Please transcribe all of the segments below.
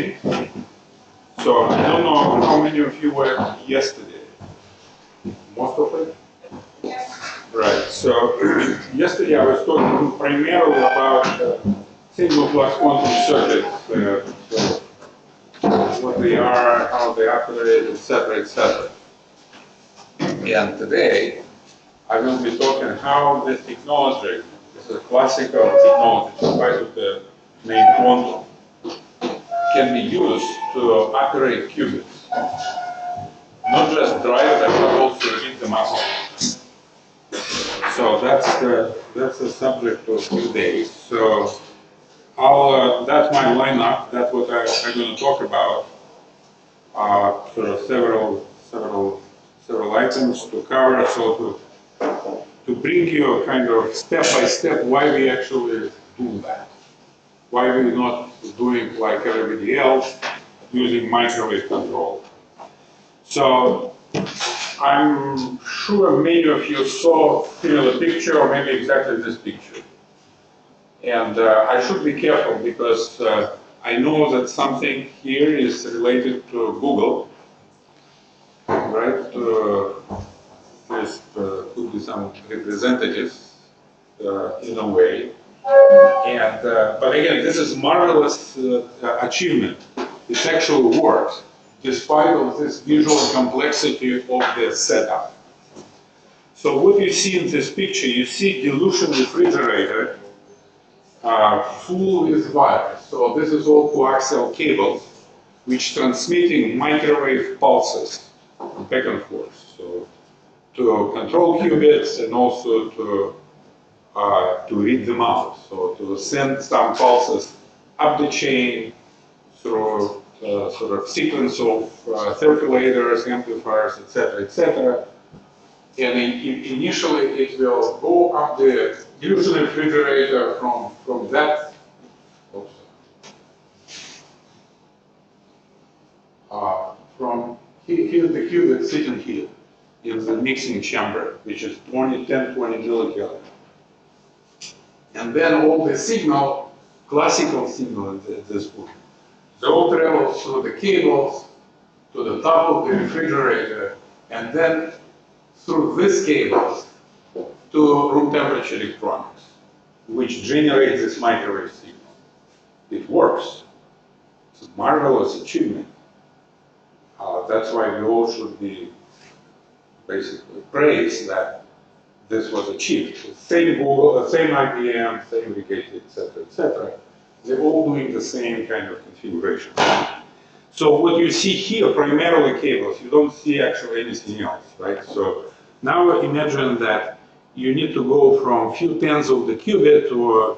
evening. So I don't know how many of you were yesterday. Most of it? Right. So yesterday I was talking primarily about single flux quantum circuits, so what they are, how they operate, etc., etc. And today I will be talking how this technology, this is a classical technology, despite of the name quantum, can be used to operate qubits. Not just drive them, but also read them up. So that's the subject of today. So that's my lineup. That's what I'm going to talk about. Sort of several items to cover. So to bring you a kind of step by step why we actually do that. Why we're not doing like everybody else, using microwave control. So I'm sure many of you saw a similar picture, or maybe exactly this picture. And I should be careful because I know that something here is related to Google, right? There could be some representatives in a way. And, but again, this is marvelous achievement. It actually works, despite of this visual complexity of the setup. So what you see in this picture, you see dilution refrigerator full with wires. So this is all coaxial cables, which transmitting microwave pulses back and forth. So to control qubits and also to read them out. So to send some pulses up the chain through sort of sequence of circulators, amplifiers, etc., etc. And initially it will go up the dilution refrigerator from that. From here, the qubit sitting here in the mixing chamber, which is 10, 20 millikelvin. And then all the signal, classical signal at this point, they all travel through the cables to the top of the refrigerator, and then through these cables to room temperature electronics, which generates this microwave signal. It works. It's a marvelous achievement. That's why we all should be basically praised that this was achieved. Same Google, same IBM, same Rigetti, etc., etc. They're all doing the same kind of configuration. So what you see here, primarily cables, you don't see actually anything else, right? So now imagine that you need to go from a few tens of the qubit, or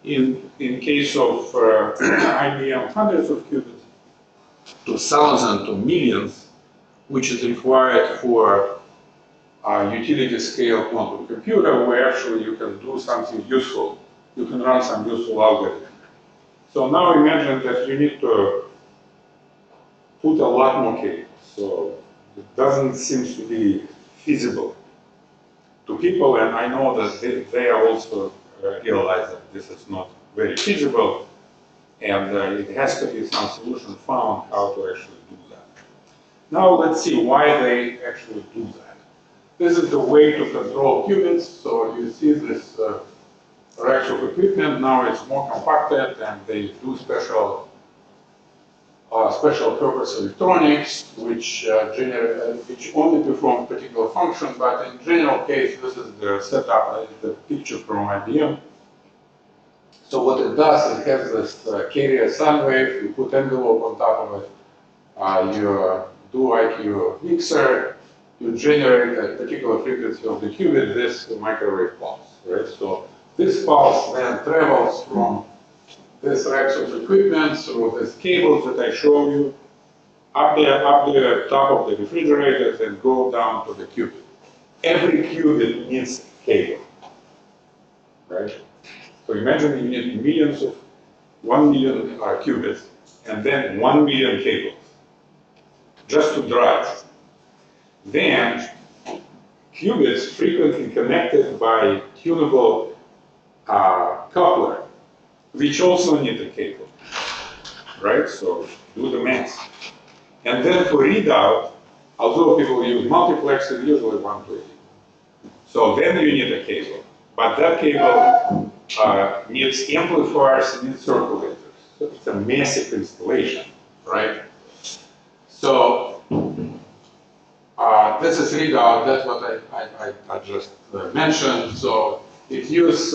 in case of IBM, hundreds of qubits, to thousands, to millions, which is required for a utility scale quantum computer, where actually you can do something useful. You can run some useful algorithm. So now imagine that you need to put a lot more cables. So it doesn't seem to be feasible to people, and I know that they are also realize that this is not very feasible, and it has to be some solution found how to actually do that. Now let's see why they actually do that. This is the way to control qubits. So you see this racks of equipment. Now it's more compacted, and they do special purpose electronics, which only perform particular function. But in general case, this is the setup, the picture from IBM. So what it does, it has this carrier sine wave. You put envelope on top of it. You do like your mixer. You generate a particular frequency of the qubit, this microwave pulse, right? So this pulse then travels from this racks of equipment through these cables that I show you, up the top of the refrigerators, and go down to the qubit. Every qubit needs a cable, right? So imagine you need millions of 1 million qubits, and then 1 million cables, just to drive. Then, qubits frequently connected by tunable coupler, which also need a cable. right? So do the math. And then for readout, although people use multiplexer, usually 120. So then you need a cable. But that cable needs amplifiers, needs circulators. So it's a massive installation, right? So this is readout, that's what I just mentioned. So it uses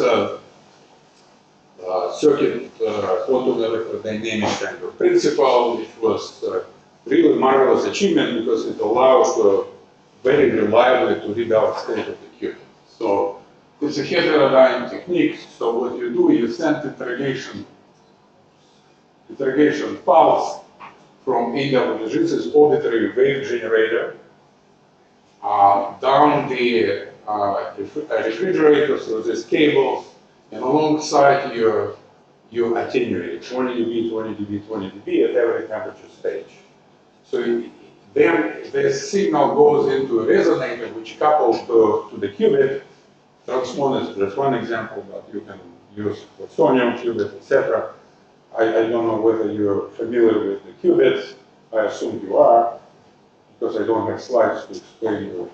circuit quantum electrodynamics kind of principle, which was really marvelous achievement because it allows very reliably to read out state of the qubit. So it's a heterodyne technique. So what you do, you send interrogation pulse from AWG, this is auditory wave generator, down the refrigerator through these cables, and alongside you attenuate 20 dB, 20 dB, 20 dB at every temperature stage. So then the signal goes into a resonator which couples to the qubit. Transponder is just one example, but you can use Plutonium qubit, etc. I don't know whether you're familiar with the qubits. I assume you are, because I don't have slides to explain you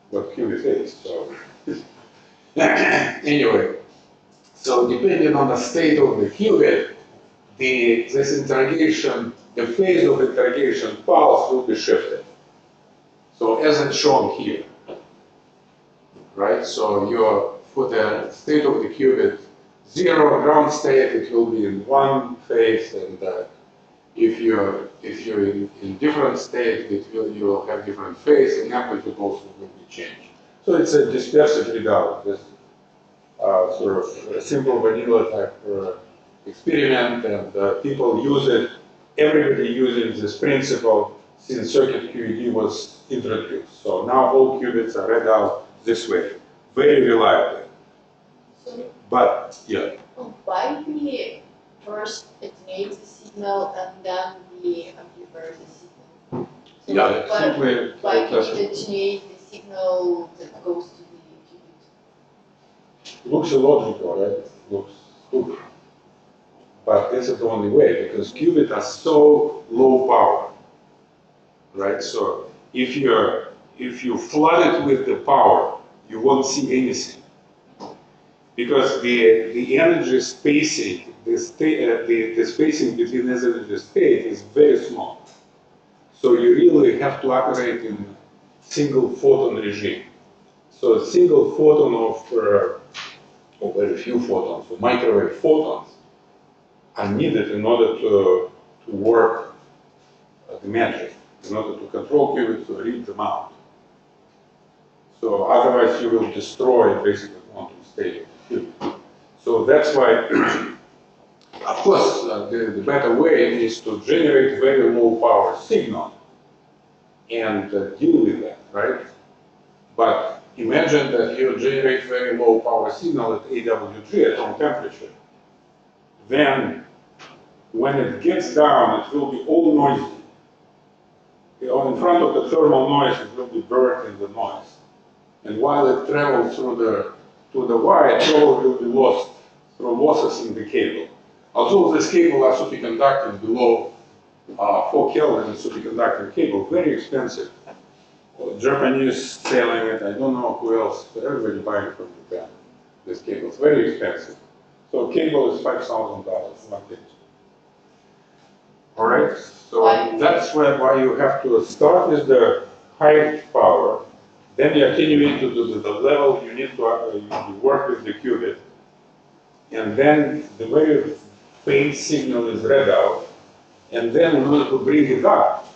what qubit is. So anyway, so depending on the state of the qubit, this interrogation, the phase of interrogation pulse will be shifted. So as it's shown here, right? So for the state of the qubit, 0 ground state, it will be in one phase, and if you're in different state, you will have different phase, and amplitude also will be changed. So it's a dispersive readout. This sort of a simple vanilla type experiment, and people use it. Everybody using this principle since circuit QED was introduced. So now all qubits are read out this way, very reliably. So, but yeah. Why we first attenuate the signal and then we amplify the signal? So Yeah, simply. Why we attenuate the signal that goes to the qubit? Looks illogical, right? Looks stupid. But this is the only way, because qubits are so low power, right? So if you flood it with the power, you won't see anything, because the energy spacing, the spacing between this energy state is very small. So you really have to operate in single photon regime. So a single photon or very few photons, or microwave photons, are needed in order to work the magic, in order to control qubits, to read them out. So otherwise you will destroy basically quantum state of the qubit. So that's why, of course, the better way is to generate very low power signal and deal with that, right? But imagine that you generate very low power signal at AWG at room temperature. Then, when it gets down, it will be all noisy. In front of the thermal noise, it will be buried in the noise. And while it travels to the wire, it probably will be lost through losses in the cable. Although this cable are superconducting below 4 Kelvin superconducting cable, very expensive. Japanese selling it, I don't know who else, but everybody buying it from Japan. This cable is very expensive. So cable is $5,000 one case. All right, so that's why you have to start with the high power, then you attenuate to the level you need to work with the qubit, and then the very faint signal is read out, and then in order to bring it up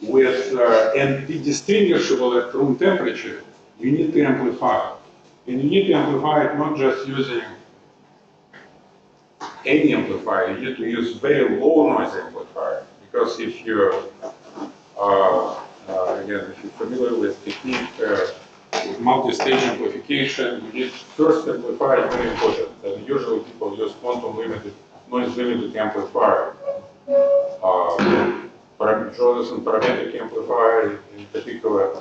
with and be distinguishable at room temperature, you need to amplify it. And you need to amplify it not just using any amplifier, you need to use very low noise amplifier. Because if you're, again, if you're familiar with technique with multi-stage amplification, you need first amplifier is very important. And usually people use quantum limited, noise limited amplifier. Jordison parametric amplifier in particular,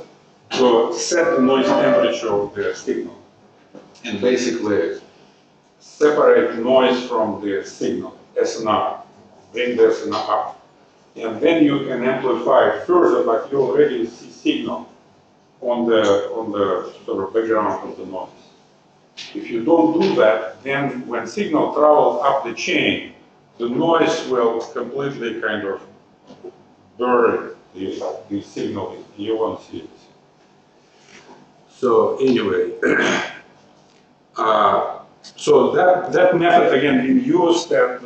to set the noise temperature of the signal and basically separate noise from the signal, SNR. bring this up. And then you can amplify further, but you already see signal on the sort of background of the noise. If you don't do that, then when signal travels up the chain, the noise will completely kind of bury the signal. You won't see it. So anyway, so that method again been used, and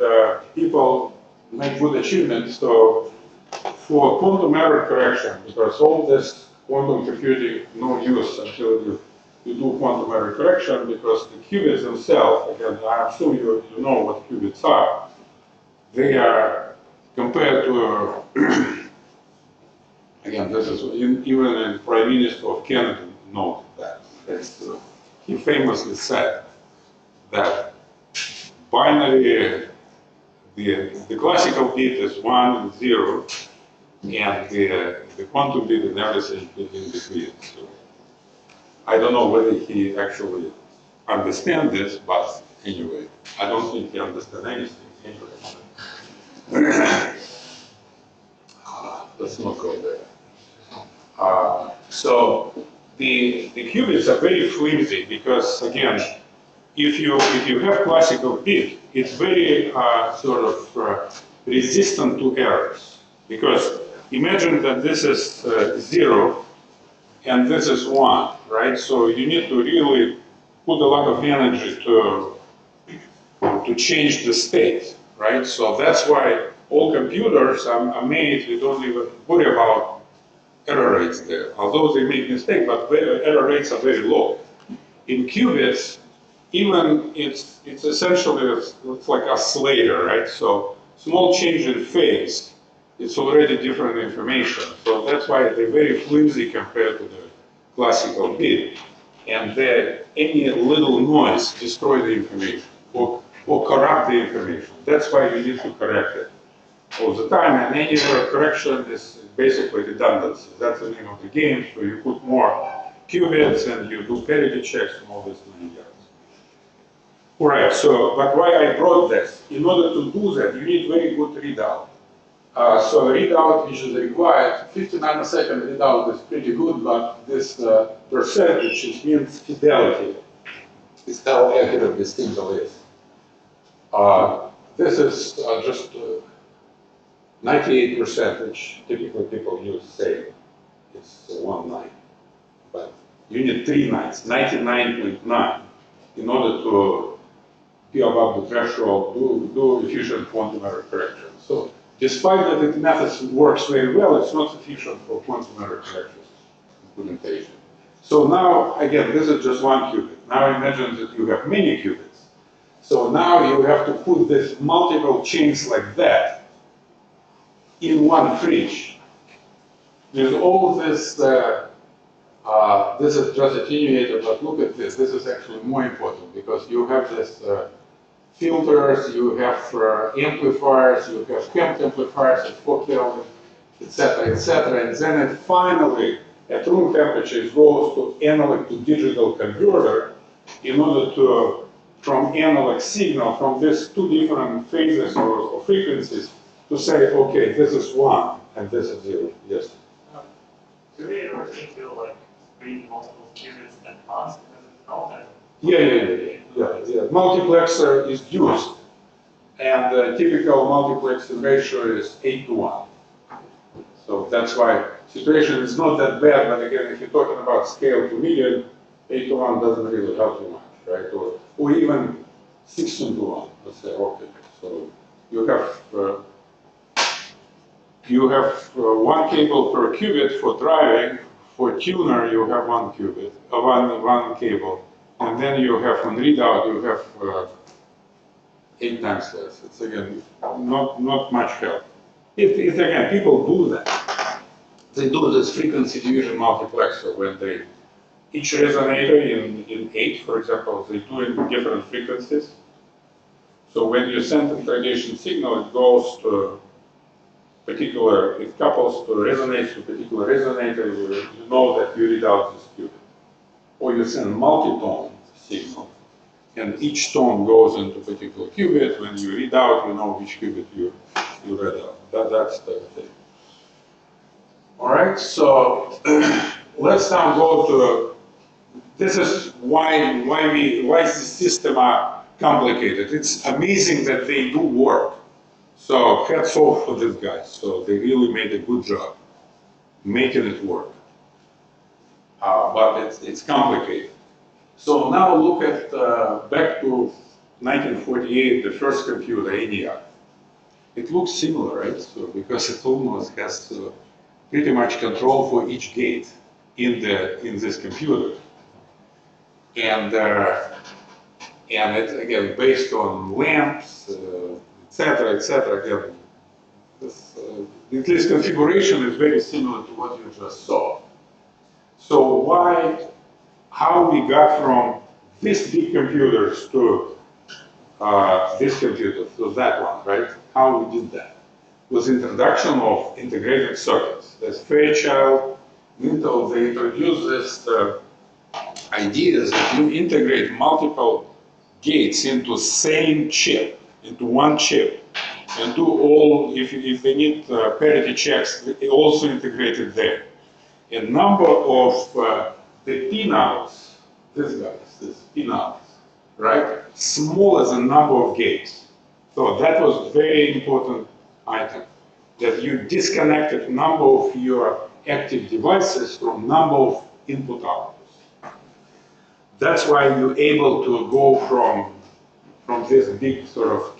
people make good achievements. So for quantum error correction, because all this quantum computing no use until you do quantum error correction, because the qubits themselves, again, I assume you know what qubits are. They are compared to, again, this is even in Prime Minister of Canada knows that. He famously said that binary, the classical bit is 1 and 0, and the quantum bit is everything in between. So I don't know whether he actually understands this, but anyway, I don't think he understands anything anyway. Let's not go there. So the qubits are very flimsy because, again, if you have classical bit, it's very sort of resistant to errors. Because imagine that this is 0 and this is 1, right? So you need to really put a lot of energy to change the state, right? So that's why all computers are made, we don't even worry about error rates there. Although they make mistakes, but error rates are very low. In qubits, even it's essentially, it's like oscillator, right? So small change in phase, it's already different information. So that's why they're very flimsy compared to the classical bit. And any little noise destroys the information or corrupt the information. That's why you need to correct it all the time. And any error correction is basically redundancy. That's the name of the game. So you put more qubits and you do parity checks and all this many years. All right, so, but why I brought this? In order to do that, you need very good readout. So readout, which is required, 50 nanosecond readout is pretty good, but this percentage, which means fidelity, is how accurate this signal is. This is just 98%, which typically people use say it's 1 9. But you need 3 nines, 99.9, in order to be above the threshold, do efficient quantum error correction. So despite that the method works very well, it's not sufficient for quantum error correction implementation. So now, again, this is just 1 qubit. Now imagine that you have many qubits. So now you have to put this multiple chains like that in one fridge. There's all this, this is just attenuated, but look at this. This is actually more important because you have this filters, you have amplifiers, you have Kemp amplifiers at 4 Kelvin, etc., etc. And then it finally, at room temperature, it goes to analog to digital converter in order to, from analog signal, from these 2 different phases or frequencies, to say, okay, this is 1 and this is 0. Yes? Do they ever think they'll like read multiple qubits at once? Yeah. Multiplexer is used, and the typical multiplexing ratio is 8:1. So that's why situation is not that bad, but again, if you're talking about scale to million, 8:1 doesn't really help you much, right? Or even 16:1, let's say, okay. So you have 1 cable per qubit for driving. For tuner, you have 1 qubit, one cable. And then you have on readout, you have 8 times less. It's again not much help. It's again, people do that. They do this frequency division multiplexer when they each resonator in 8, for example, they do it in different frequencies. So when you send a radiation signal, it goes to particular, it couples to resonates to particular resonator. You know that you read out this qubit. Or you send multi-tone signal, and each tone goes into a particular qubit. When you read out, you know which qubit you read out. That's the thing. All right, so let's now go to, this is why the system are complicated. It's amazing that they do work. So hats off for these guys. So they really made a good job making it work. But it's complicated. So now look at back to 1948, the first computer, ENIAC. It looks similar, right? So because it almost has pretty much control for each gate in this computer, and it's again based on lamps, etc., etc. Again, this configuration is very similar to what you just saw. So how we got from these big computers to this computer, to that one, right? How we did that was introduction of integrated circuits. As Fairchild, Intel, they introduced this ideas that you integrate multiple gates into same chip, into one chip, and do all, if they need parity checks, they also integrated there. A number of the pinouts, these pinouts, right? Small as a number of gates. So that was very important item, that you disconnected number of your active devices from number of input outputs. That's why you're able to go from this big sort of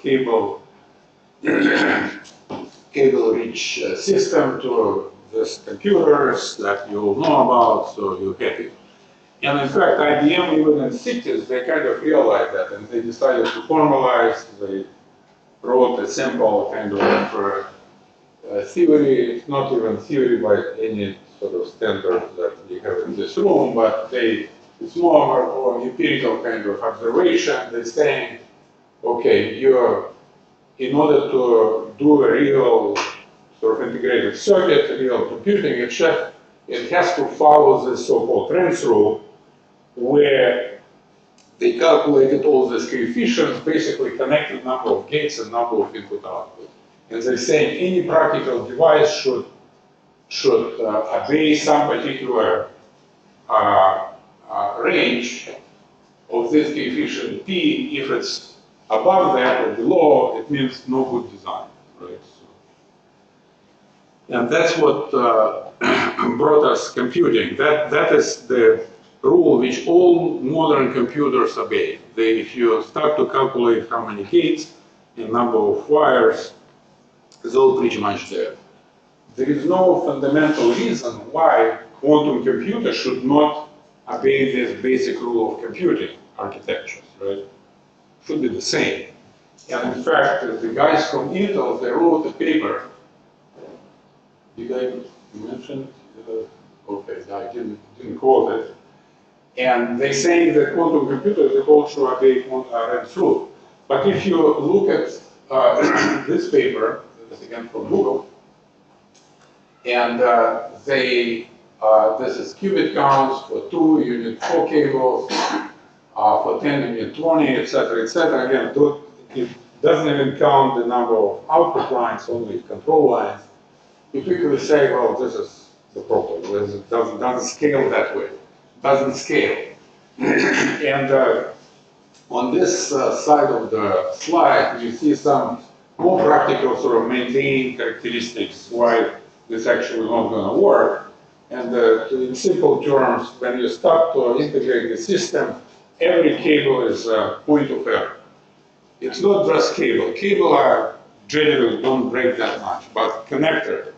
cable-rich system to these computers that you all know about, so you're happy. And in fact, IBM, even in the 60s, they kind of realized that, and they decided to formalize. They wrote a simple kind of theory. It's not even theory by any sort of standard that you have in this room, but it's more of an empirical kind of observation. They're saying, okay, in order to do a real sort of integrated circuit, real computing, it has to follow this so-called Trenz rule, where they calculated all these coefficients, basically connected number of gates and number of input output. And they're saying any practical device should obey some particular range of this coefficient P. If it's above that or below, it means no good design, right? And that's what brought us computing. That is the rule which all modern computers obey. If you start to calculate how many gates and number of wires, it's all pretty much there. There is no fundamental reason why quantum computers should not obey this basic rule of computing architectures, right? Should be the same. And in fact, the guys from Intel, they wrote a paper. Did I mention? Okay, I didn't quote it. And they say that quantum computers, they also obey Trenz rule. But if you look at this paper, this is again from Google, and this is qubit counts for 2, you need 4 cables, for 10 you need 20, etc., etc. Again, it doesn't even count the number of output lines, only control lines. You quickly say, well, this is the problem. It doesn't scale that way. It doesn't scale. And on this side of the slide, you see some more practical sort of maintaining characteristics why this actually not going to work. And in simple terms, when you start to integrate the system, every cable is a point of error. It's not just cable. Cable are generally don't break that much, but connector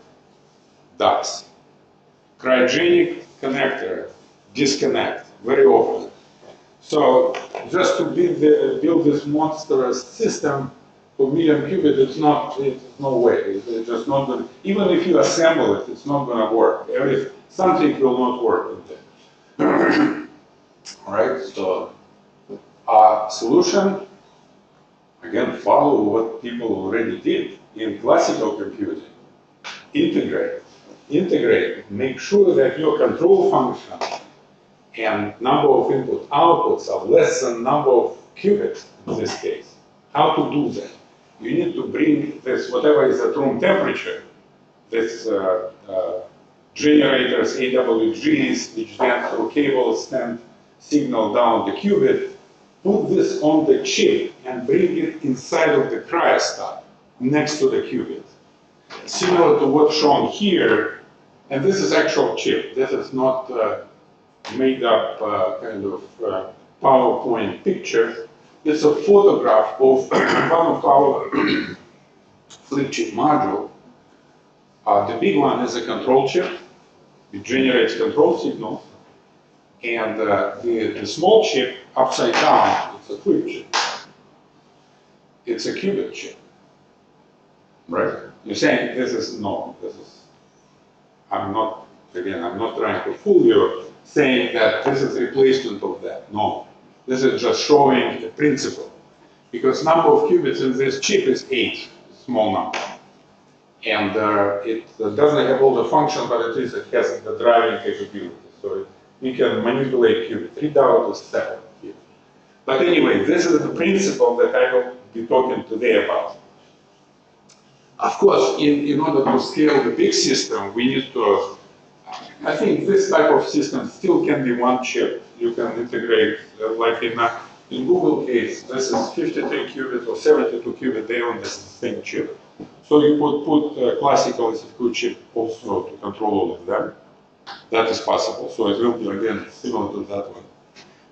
does. Cryogenic connector disconnect very often. So just to build this monstrous system for million qubit, it's no way. It's just not going. Even if you assemble it, it's not going to work. Something will not work in there. All right. So solution again follow what people already did in classical computing. Integrate. Make sure that your control function and number of input outputs are less than number of qubits in this case. How to do that? you need to bring this, whatever is at room temperature, this generators, AWGs, which then through cables send signal down the qubit, put this on the chip and bring it inside of the cryostat next to the qubit. Similar to what's shown here, and this is actual chip. This is not made up kind of PowerPoint picture. It's a photograph of one of our flip chip module. The big one is a control chip. It generates control signals. And the small chip, upside down, it's a flip chip. It's a qubit chip. Right? You're saying this is, no, this is, I'm not trying to fool you, saying that this is a replacement of that. No. This is just showing a principle. Because number of qubits in this chip is 8, small number. And it doesn't have all the functions, but it has the driving capability. So we can manipulate qubits. Readout is separate here. But anyway, this is the principle that I will be talking today about. Of course, in order to scale the big system, we need to, I think this type of system still can be one chip. You can integrate, like in Google case, this is 53 qubit or 72 qubit, they on the same chip. So you could put a classical SFQ chip also to control all of them. That is possible. So it will be again similar to that one.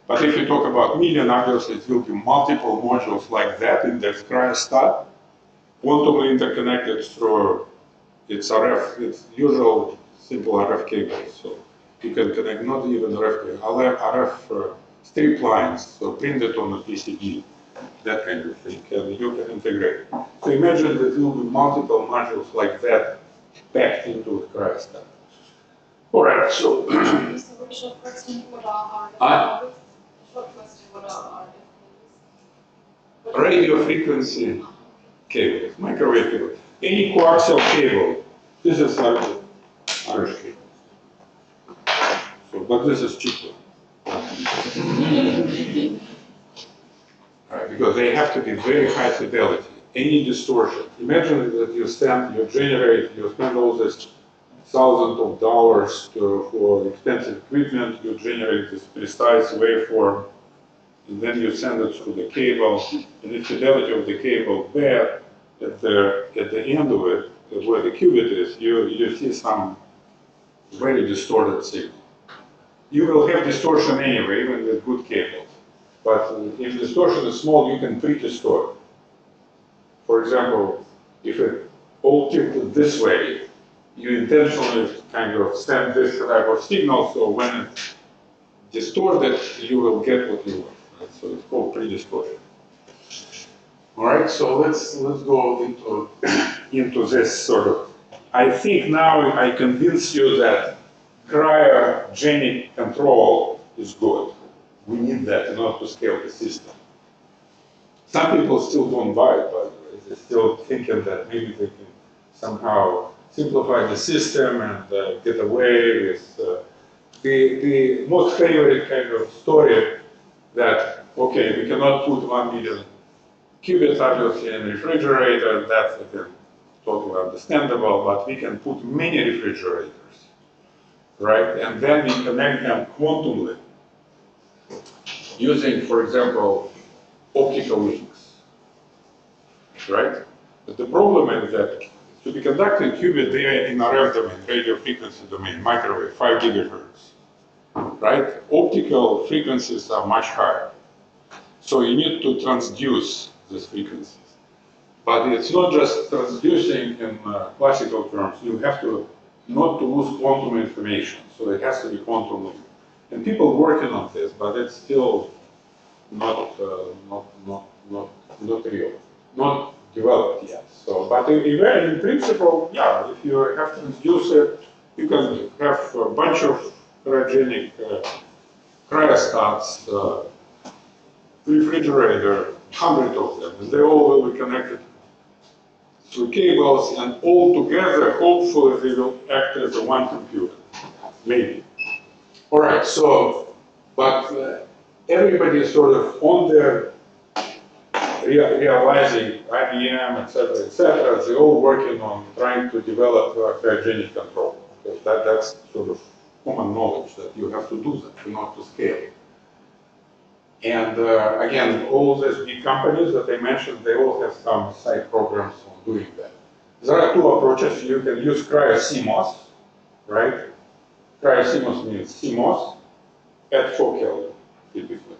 But if you talk about million, obviously it will be multiple modules like that in the cryostat, quantumly interconnected through its RF, its usual simple RF cables. So you can connect not even RF strip lines, so printed on a PCB, that kind of thing, and you can integrate. So imagine that there will be multiple modules like that packed into the cryostat. All right, so. Short question, what are RF? Short question, what are RF? Radio frequency cable, microwave cable. Any coaxial cable, this is RF cable. So, but this is cheaper. Right, because they have to be very high fidelity. Any distortion. Imagine that you spend all this thousands of dollars for expensive equipment, you generate this precise waveform, and then you send it through the cable, and the fidelity of the cable there, at the end of it, where the qubit is, you see some very distorted signal. You will have distortion anyway, even with good cables. But if distortion is small, you can pre-distort. For example, if it all tilted this way, you intentionally kind of send this type of signal, so when it's distorted, you will get what you want. Right? So it's called pre-distortion. All right, so let's go into this sort of. I think now I convinced you that cryogenic control is good. We need that in order to scale the system. Some people still don't buy it, by the way. They're still thinking that maybe they can somehow simplify the system and get away with the most favorite kind of story that, okay, we cannot put 1 million qubits obviously in a refrigerator, that's again totally understandable, but we can put many refrigerators, right? And then we connect them quantumly using, for example, optical links, right? But the problem is that to be conducting qubit, they are in RF domain, radio frequency domain, microwave, 5 gigahertz, right? Optical frequencies are much higher. So you need to transduce these frequencies. But it's not just transducing in classical terms. You have to not to lose quantum information. So it has to be quantum linked. And people working on this, but it's still not real, not developed yet. So, but in principle, yeah, if you have to transduce it, you can have a bunch of cryogenic cryostats, refrigerator, 100 of them, and they all will be connected through cables, and all together, hopefully, they will act as a one computer, maybe. All right, so, but everybody is sort of on their realizing IBM, etc., they're all working on trying to develop cryogenic control. Because that's sort of common knowledge that you have to do that, not to scale. And again, all these big companies that I mentioned, they all have some side programs on doing that. There are two approaches. You can use cryo-CMOS, right? Cryo-CMOS means CMOS at 4 Kelvin, typically.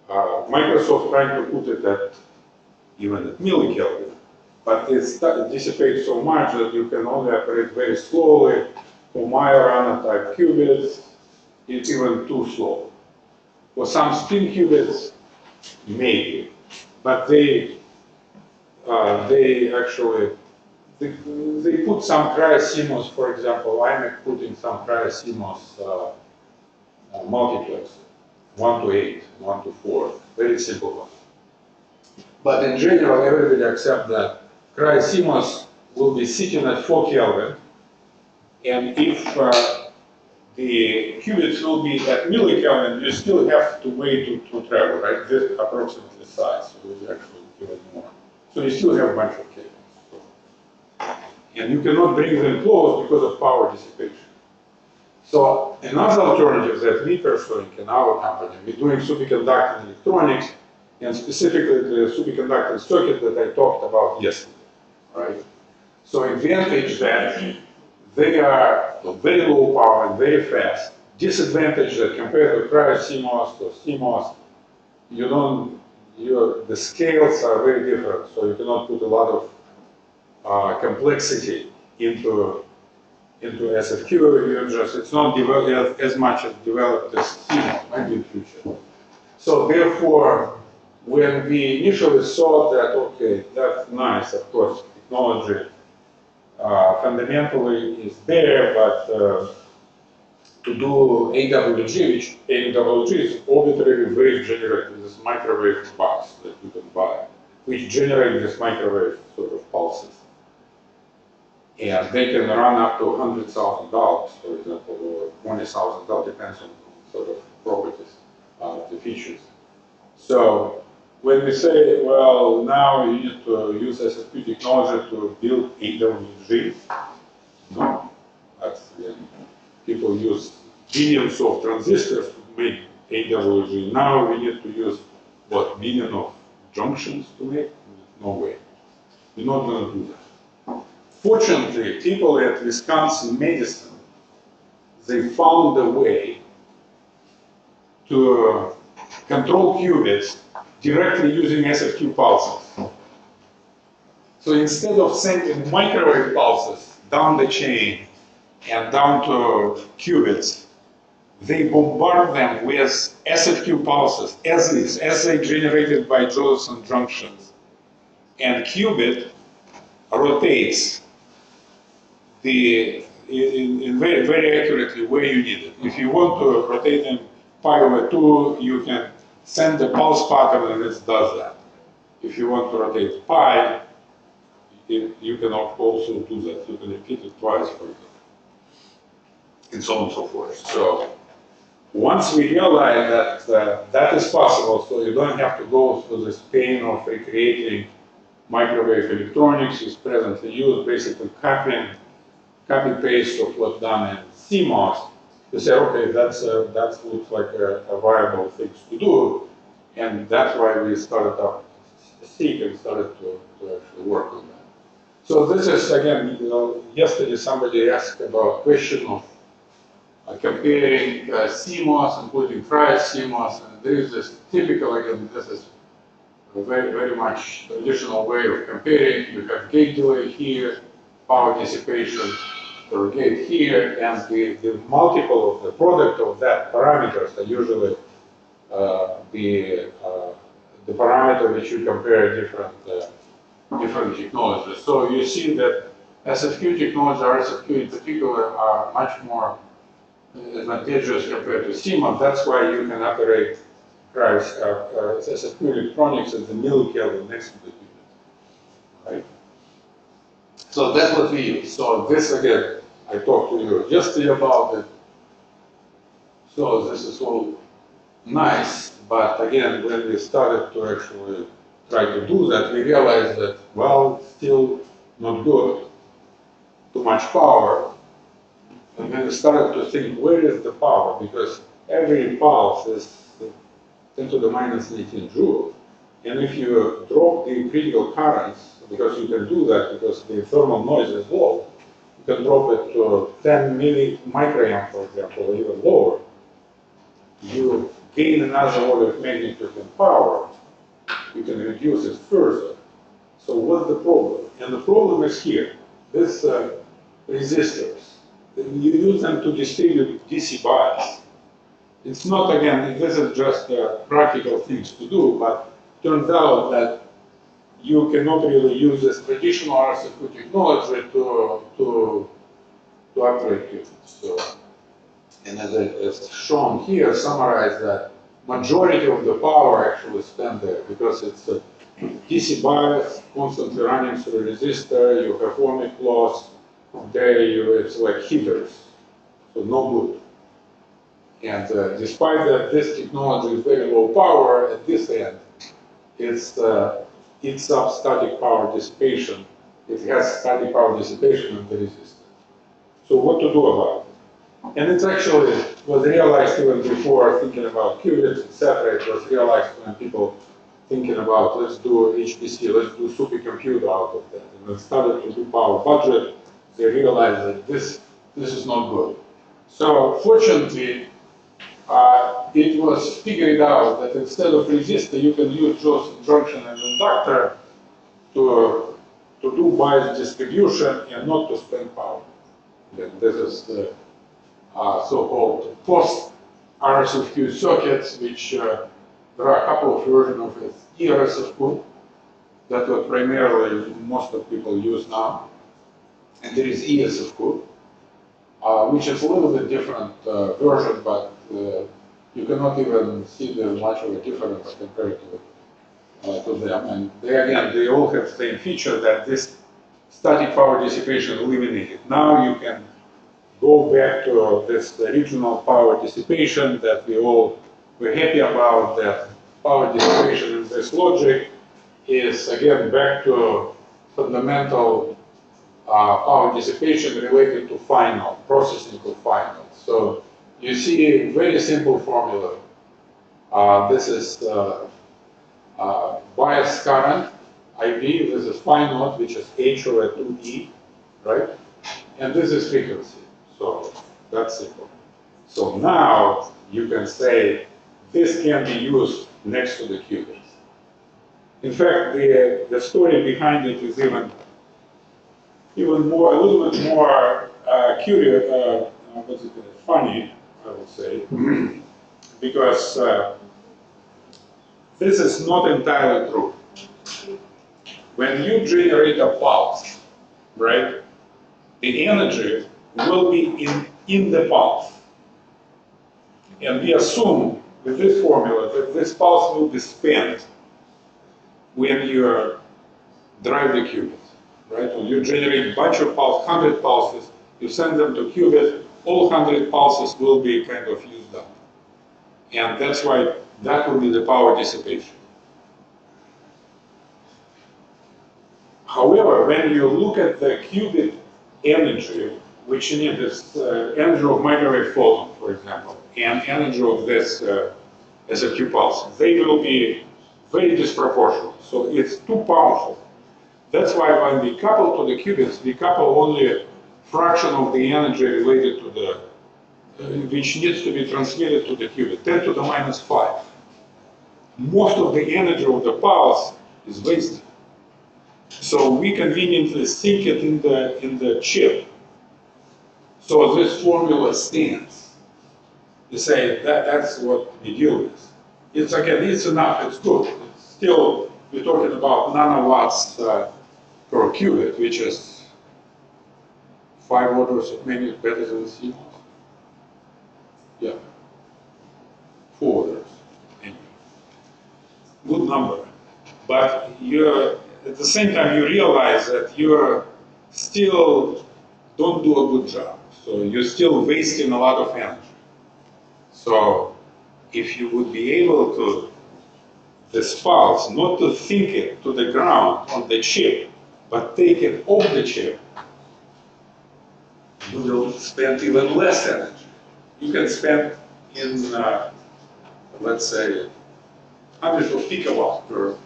Microsoft trying to put it at even at millikelvin, but it dissipates so much that you can only operate very slowly. For Majorana type qubits, it's even too slow. For some spin qubits, maybe, but they actually they put some cryo-CMOS, for example, I'm putting some cryo-CMOS multiplex, 1 to 8, 1 to 4, very simple one. But in general, everybody accepts that cryo-CMOS will be sitting at 4 Kelvin, and if the qubits will be at millikelvin, you still have to wait to travel, right? This approximately size, so it's actually even more. So you still have a bunch of cables. And you cannot bring them close because of power dissipation. So another alternative that we're pursuing in our company, we're doing superconducting electronics, and specifically the superconducting circuit that I talked about yesterday, right? So advantage that they are very low power and very fast. Disadvantage that compared to cryo-CMOS or CMOS, the scales are very different, so you cannot put a lot of complexity into SFQ. It's not developed as much as developed as CMOS, maybe in the future. So therefore, when we initially saw that, okay, that's nice, of course, technology fundamentally is there, but to do AWG, which AWG is arbitrary wave generator, this microwave box that you can buy, which generate this microwave sort of pulses. And they can run up to $100,000, for example, or $20,000, depends on sort of properties, the features. So when we say, well, now you need to use SFQ technology to build AWG, no, that's people use billions of transistors to make AWG. Now we need to use what, billion of junctions to make? No way. We're not going to do that. Fortunately, people at Wisconsin Medicine, they found a way to control qubits directly using SFQ pulses. So instead of sending microwave pulses down the chain and down to qubits, they bombard them with SFQ pulses, as they generated by Josephson junctions. And qubit rotates in very, very accurately where you need it. If you want to rotate them pi over 2, you can send the pulse pattern and it does that. If you want to rotate pi, you can also do that. You can repeat it twice, for example, and so on and so forth. So once we realize that that is possible, so you don't have to go through this pain of recreating microwave electronics is presently used, basically copy-paste of what's done in CMOS, to say, okay, that looks like a viable thing to do, and that's why we started up SEEK and started to actually work on that. So this is, again, yesterday somebody asked about question of comparing CMOS, including cryo-CMOS, and there is this typical, again, this is a very, very much traditional way of comparing. You have gate delay here, power dissipation per gate here, and the multiple of the product of that parameters are usually the parameter which you compare different technologies. So you see that SFQ technology, or SFQ in particular, are much more advantageous compared to CMOS. That's why you can operate SFQ electronics at the millikelvin next to the qubit, right? So that's what we use. So this, again, I talked to you yesterday about it. So this is all nice, but again, when we started to actually try to do that, we realized that, well, still not good, too much power. And then we started to think, where is the power? Because every pulse is 10 to the minus 19 joules. And if you drop the critical currents, because you can do that because the thermal noise is low, you can drop it to 10 microamp, for example, or even lower. You gain another order of magnitude in power, you can reduce it further. So what's the problem? And the problem is here. This resistors, you use them to distribute DC bias. It's not, again, this is just practical things to do, but turns out that you cannot really use this traditional SFQ technology to operate qubits. So, and as shown here, summarize that majority of the power actually spent there because it's a DC bias constantly running through a resistor, you have ohmic loss, it's like heaters, so no good. And despite that this technology is very low power, at this end, it's sub-static power dissipation. It has static power dissipation in the resistor. So what to do about it? And it's actually was realized even before thinking about qubits, etc. It was realized when people thinking about let's do HPC, let's do supercomputer out of that. And they started to do power budget. They realized that this is not good. So fortunately, it was figured out that instead of resistor, you can use Josephson junction and inductor to do bias distribution and not to spend power. And this is the so-called post-RSFQ circuits, which there are a couple of versions of it. ERSFQ, that what primarily most of people use now. And there is ESFQ, which is a little bit different version, but you cannot even see there's much of a difference compared to them. And they all have the same feature that this static power dissipation eliminated. Now you can go back to this original power dissipation that we're happy about. That power dissipation in this logic is again back to fundamental power dissipation related to final, processing of final. So you see a very simple formula. This is bias current, IB, this is phi naught, which is H over 2E, right? And this is frequency. So that's simple. So now you can say this can be used next to the qubits. In fact, the story behind it is even more, a little bit more curious, funny, I would say, because this is not entirely true. When you generate a pulse, right, the energy will be in the pulse. And we assume with this formula that this pulse will be spent when you drive the qubit, right? When you generate a bunch of pulses, 100 pulses, you send them to qubit, all 100 pulses will be kind of used up. And that's why that will be the power dissipation. However, when you look at the qubit energy, which you need is energy of microwave photon, for example, and energy of this SFQ pulse, they will be very disproportional. So it's too powerful. That's why when we couple to the qubits, we couple only a fraction of the energy related to the, which needs to be transmitted to the qubit, 10 to the minus 5. Most of the energy of the pulse is wasted. So we conveniently sink it in the chip. So this formula stands. You say that's what we deal with. It's again, it's enough, it's good. It's still, we're talking about nanowatts per qubit, which is 5 orders of magnitude better than CMOS. Yeah, 4 orders. Anyway. Good number. But at the same time, you realize that you still don't do a good job. So you're still wasting a lot of energy. So if you would be able to this pulse, not to think it to the ground on the chip, but take it off the chip, you will spend even less energy. You can spend in, let's say, hundreds of picowatts per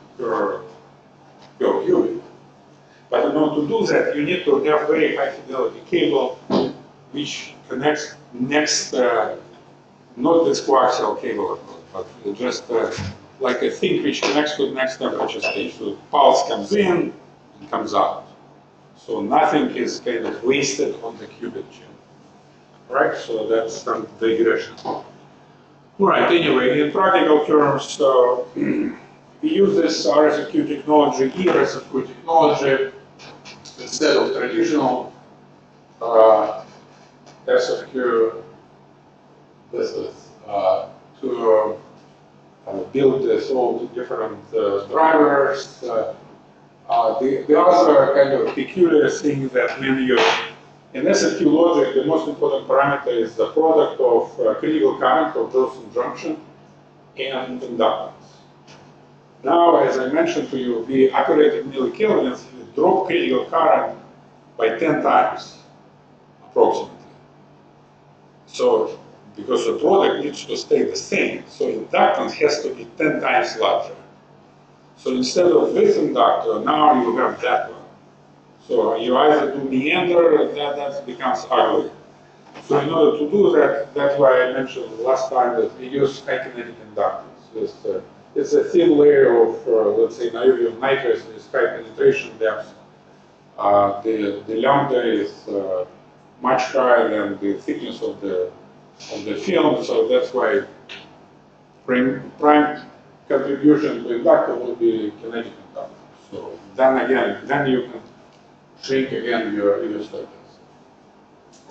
qubit. But in order to do that, you need to have very high fidelity cable which connects next, not this coaxial cable, but just like a thing which connects to the next temperature stage. So pulse comes in and comes out. So nothing is kind of wasted on the qubit chip. Right? So that's some digression. All right, anyway, in practical terms, we use this RSFQ technology, eRSFQ technology, instead of traditional SFQ. This is to build this all different drivers. The other kind of peculiar thing that when you, in SFQ logic, the most important parameter is the product of critical current or Josephson junction and inductance. Now, as I mentioned to you, we operate at millikelvins, we drop critical current by 10 times, approximately. So, because the product needs to stay the same, so inductance has to be 10 times larger. So instead of this inductor, now you have that one. So you either do meander, and that becomes ugly. So in order to do that, that's why I mentioned last time that we use high kinetic inductance. It's a thin layer of, let's say, niobium nitride with high penetration depth. The lambda is much higher than the thickness of the film, so that's why prime contribution to inductor will be kinetic inductor. So then again, then you can shrink again your circuits.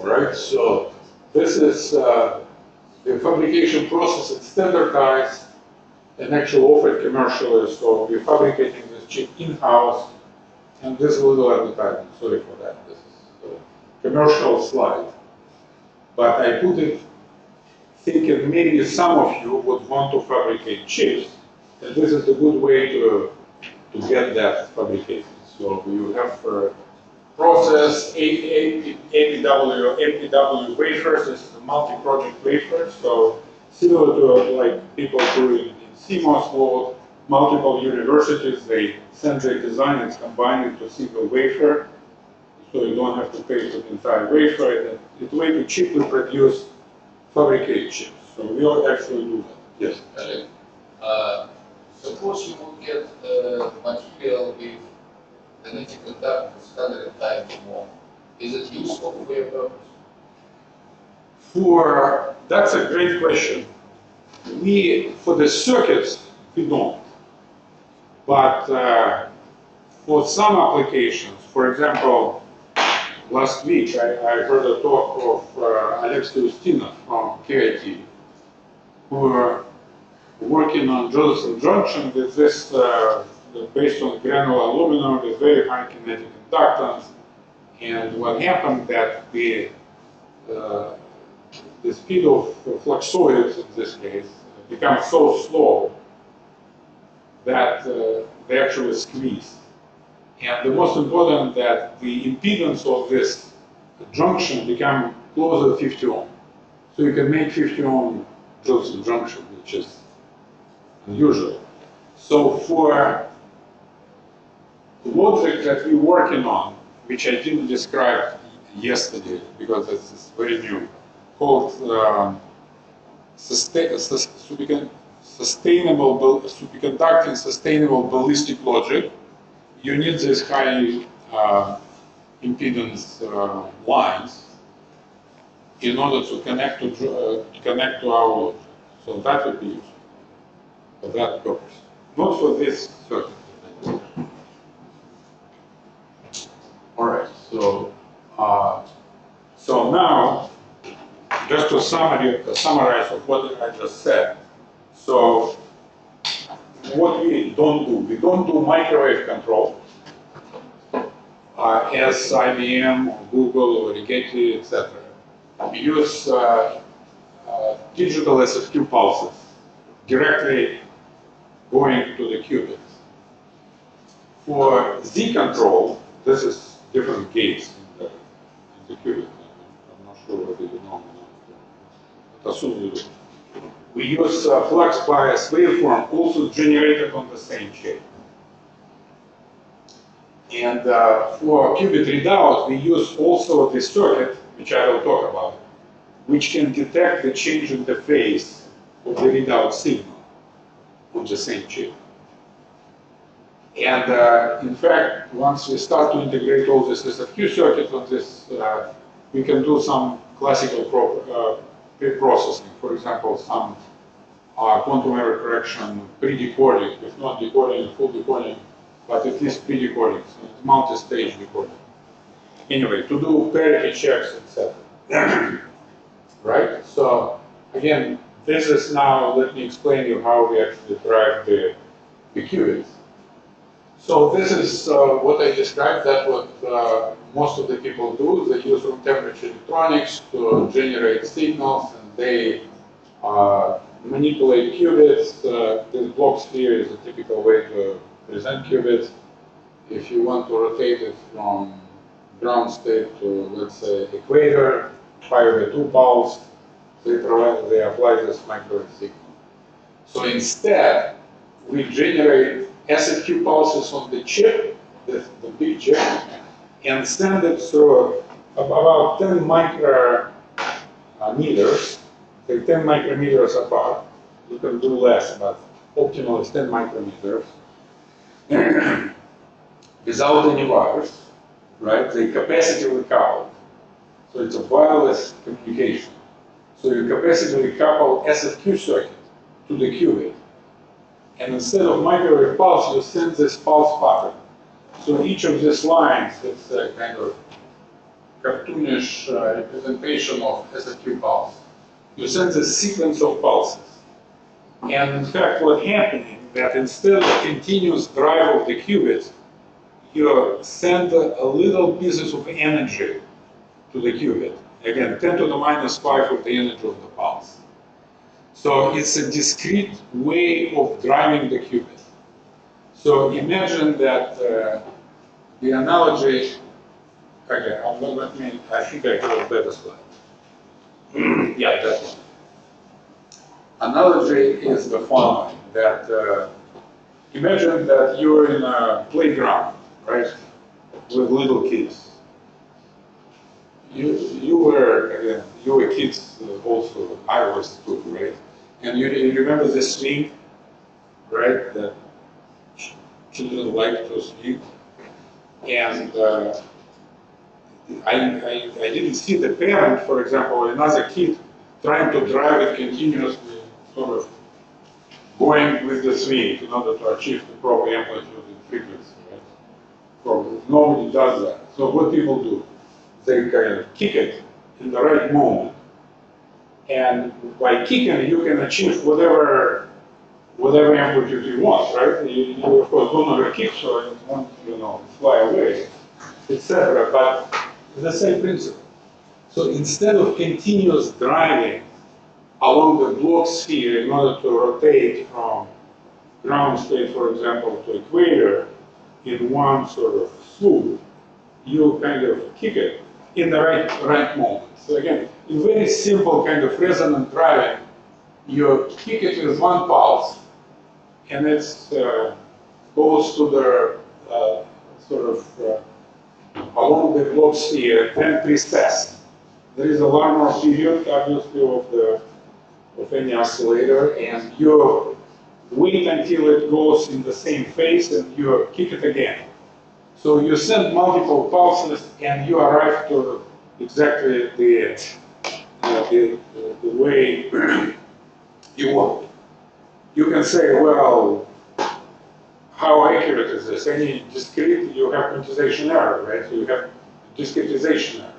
All right, so this is the fabrication process. It's standardized and actually offered commercially. So we're fabricating this chip in-house, and this is a little advertisement. Sorry for that. This is a commercial slide, but I put it thinking maybe some of you would want to fabricate chips, and this is a good way to get that fabricated. So you have process APW wafers. This is a multi-project wafer. So similar to like people doing in CMOS world, multiple universities, they send their design and combine it to a single wafer. So you don't have to pay for the entire wafer. It's a way to cheaply produce fabricate chips. So we all actually do that. Yes. Suppose you would get material with kinetic inductance 100 times more. Is it useful for your purpose? That's a great question. For the circuits, we don't. But for some applications, for example, last week I heard a talk of Oleg from KIT, who were working on Josephson junction with this, based on granular aluminum with very high kinetic inductance. And what happened that the speed of fluxoids in this case becomes so slow that they actually squeeze. And the most important that the impedance of this junction become closer to 50 ohm. So you can make 50 ohm Josephson junction, which is unusual. So for logic that we're working on, which I didn't describe yesterday because this is very new, called superconducting sustainable ballistic logic. You need these high impedance lines in order to connect to our logic. So that would be useful for that purpose, not for this circuit. All right. So now, just to summarize of what I just said. So what we don't do microwave control, as IBM or Google or Rigetti, etc. We use digital SFQ pulses directly going to the qubit. For Z control, this is different gates in the qubit. I'm not sure whether you know or not, but assume you do. We use flux bias waveform also generated on the same chip. And for qubit readout, we use also the circuit, which I will talk about, which can detect the change in the phase of the readout signal on the same chip. And in fact, once we start to integrate all this SFQ circuit on this, we can do some classical pre-processing. For example, some quantum error correction pre-decoding, if not decoding, full decoding, but at least pre-decoding, so multi-stage decoding. Anyway, to do parity checks, etc. Right? So again, this is now, let me explain you how we actually drive the qubits. So this is what I described, that what most of the people do. They use room temperature electronics to generate signals, and they manipulate qubits. This block sphere is a typical way to present qubits. If you want to rotate it from ground state to, let's say, equator, fire the 2 pulse, they apply this microwave signal. So instead, we generate SFQ pulses on the chip, the big chip, and send it through about 10 micrometers, say 10 micrometers apart. You can do less, but optimal is 10 micrometers. Without any wires, right? They capacitively coupled. So it's a wireless communication. So you capacitively couple SFQ circuit to the qubit. And instead of microwave pulse, you send this pulse pattern. So each of these lines is a kind of cartoonish representation of SFQ pulse. You send this sequence of pulses. And in fact, what's happening is that instead of continuous drive of the qubit, you send a little pieces of energy to the qubit. Again, 10 to the minus 5 of the energy of the pulse. So it's a discrete way of driving the qubit. So imagine that the analogy, okay, I think I have a better slide. Yeah, that one. Analogy is the following, that imagine that you're in a playground, right, with little kids. You were kids also, I was too, right? And you remember the swing, right, that children like to swing. And I didn't see the parent, for example, another kid trying to drive it continuously, sort of going with the swing in order to achieve the proper amplitude and frequency, right? Probably nobody does that. So what people do? They kind of kick it in the right moment. And by kicking, you can achieve whatever amplitude you want, right? You of course don't know the kick, so it won't, fly away, etc. But it's the same principle. So instead of continuous driving along the block sphere in order to rotate from ground state, for example, to equator in one sort of swoop, you kind of kick it in the right moment. So again, in very simple kind of resonant driving, you kick it with one pulse, and it goes to the along the block sphere, then precess. There is a Larmor period, obviously, of any oscillator, and you wait until it goes in the same phase, and you kick it again. So you send multiple pulses, and you arrive to exactly the way you want. You can say, well, how accurate is this? Any discrete, you have quantization error, right? So you have discretization error.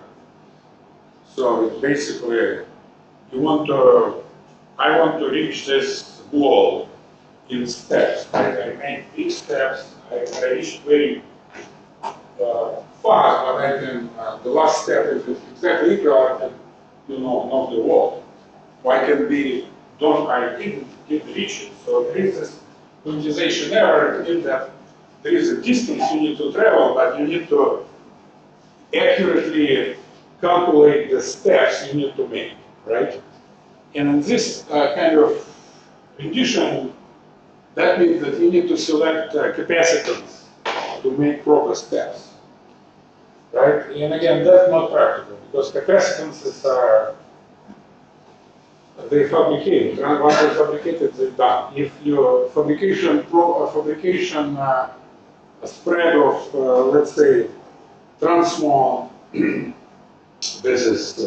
So basically, I want to reach this goal in steps, right? I made big steps. I reached very fast, but I can, the last step, if it's exactly equal, I can, knock the wall. Or I can be, I didn't reach it. So there is this quantization error is that there is a distance you need to travel, but you need to accurately calculate the steps you need to make, right? And in this kind of condition, that means that you need to select capacitance to make proper steps, right? And again, that's not practical because capacitances are, they fabricated. Once they're fabricated, they're done. If your fabrication spread of, let's say, transmol, this is,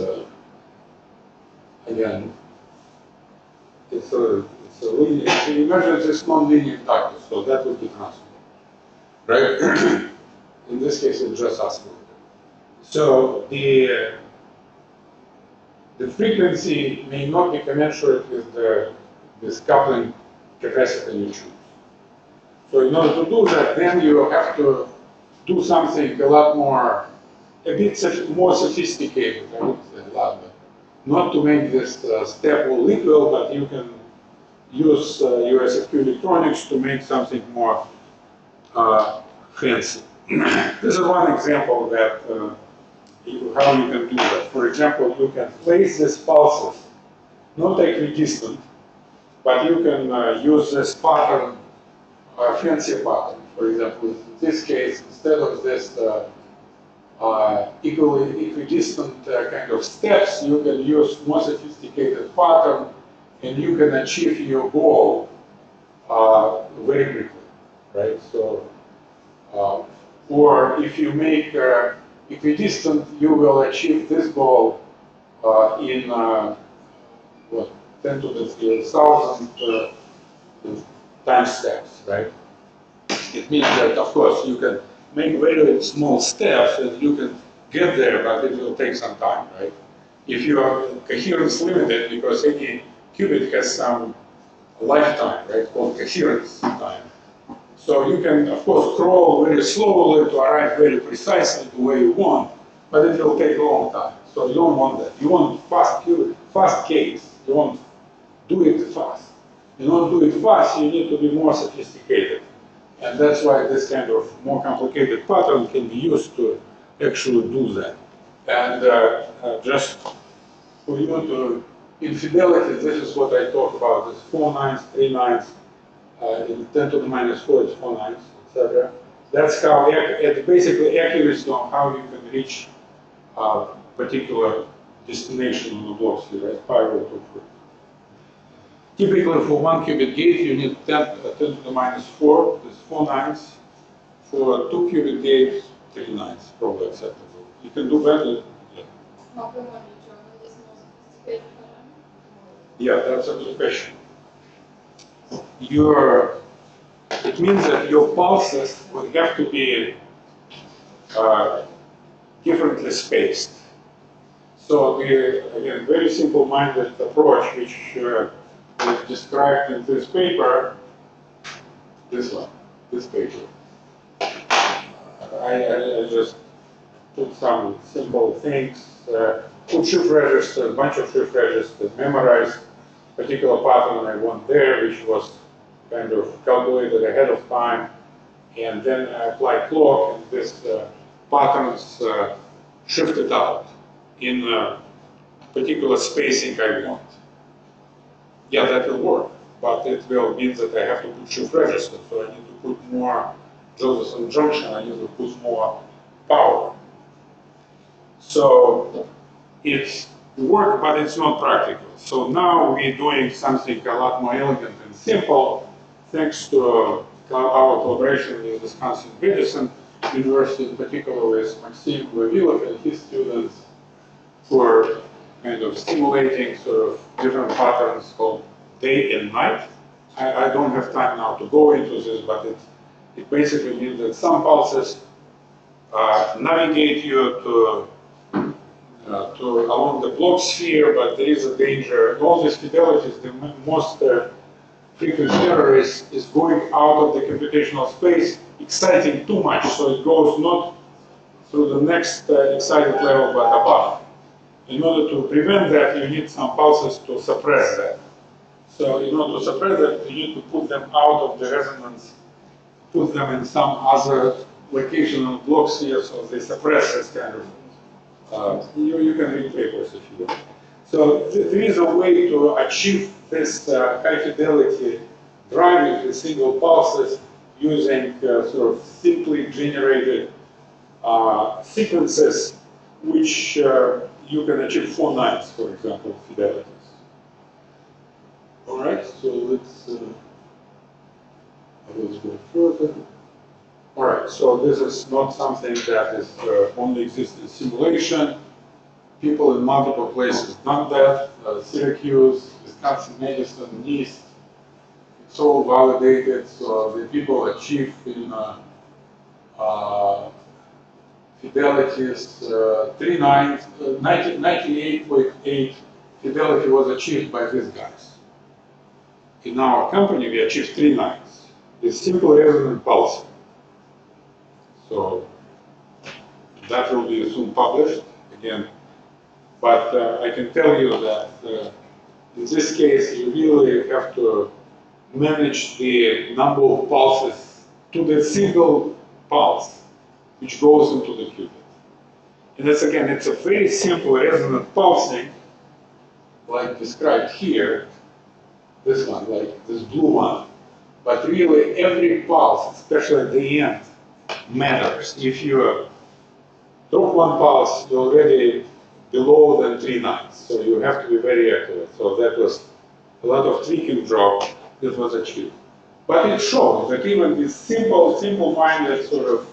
again, it's a linear, imagine this non-linear inductor, so that would be transmol, right? In this case, it's just oscillator. So the frequency may not be commensurate with this coupling capacitor you choose. So in order to do that, then you have to do something a lot more, a bit more sophisticated, I would say a lot, but not to make this step all equal, but you can use your SFQ electronics to make something more fancy. This is one example that how you can do that. For example, you can place these pulses not equidistant, but you can use this pattern, fancy pattern. For example, in this case, instead of this equidistant kind of steps, you can use more sophisticated pattern, and you can achieve your goal very quickly, right? So, or if you make equidistant, you will achieve this goal in what, 10 to the 1,000 time steps, right? It means that, of course, you can make very small steps and you can get there, but it will take some time, right? If you are coherence limited, because any qubit has some lifetime, right, called coherence time. So you can, of course, crawl very slowly to arrive very precisely to where you want, but it will take a long time. So you don't want that. You want fast qubit, fast case. You want do it fast. In order to do it fast, you need to be more sophisticated. And that's why this kind of more complicated pattern can be used to actually do that. And just for you to, infidelity, this is what I talk about, this 4 nines, 3 nines, in 10 to the minus 4 is 4 nines, etc. That's how, basically accuracy on how you can reach a particular destination on the block here, right? 5 or 2. Typically for 1 qubit gate, you need 10 to the minus 4, this 4 nines. For 2 qubit gates, 3 nines, probably acceptable. You can do better. Yeah, that's a good question. It means that your pulses would have to be differently spaced. So the, again, very simple-minded approach, which is described in this paper, this one, this paper. I just put some simple things, put shift registers, a bunch of shift registers, memorized particular pattern I want there, which was kind of calculated ahead of time, and then I apply clock, and this patterns shifted out in a particular spacing I want. Yeah, that will work, but it will mean that I have to put shift register, so I need to put more Josephson junction, I need to put more power. So it's work, but it's not practical. So now we're doing something a lot more elegant and simple, thanks to our collaboration with Wisconsin-Madison University, in particular with Maxim Vavilov and his students, who are kind of stimulating sort of different patterns called day and night. I don't have time now to go into this, but it basically means that some pulses navigate you to along the block sphere, but there is a danger. All these fidelities, the most frequent error is going out of the computational space, exciting too much, so it goes not through the next excited level, but above. In order to prevent that, you need some pulses to suppress that. So in order to suppress them, you need to put them out of the resonance, put them in some other location on blocks here, so they suppress this kind of. You can read papers if you want. So there is a way to achieve this high fidelity driving with single pulses using sort of simply generated sequences, which you can achieve 4 nines, for example, fidelities. All right, so let's go further. All right, so this is not something that is only exists in simulation. People in multiple places done that. Syracuse, Wisconsin, Madison, NIST. It's all validated. So the people achieve in fidelities 3 nines, 98.8 fidelity was achieved by these guys. In our company, we achieved 3 nines. It's simple resonant pulsing. So that will be soon published again. But I can tell you that in this case, you really have to manage the number of pulses to the single pulse, which goes into the qubit. And that's again, it's a very simple resonant pulsing, like described here, this one, like this blue one. But really, every pulse, especially at the end, matters. If you drop one pulse, you're already below than 3 nines, so you have to be very accurate. So that was a lot of tweaking drop that was achieved. But it shows that even these simple-minded sort of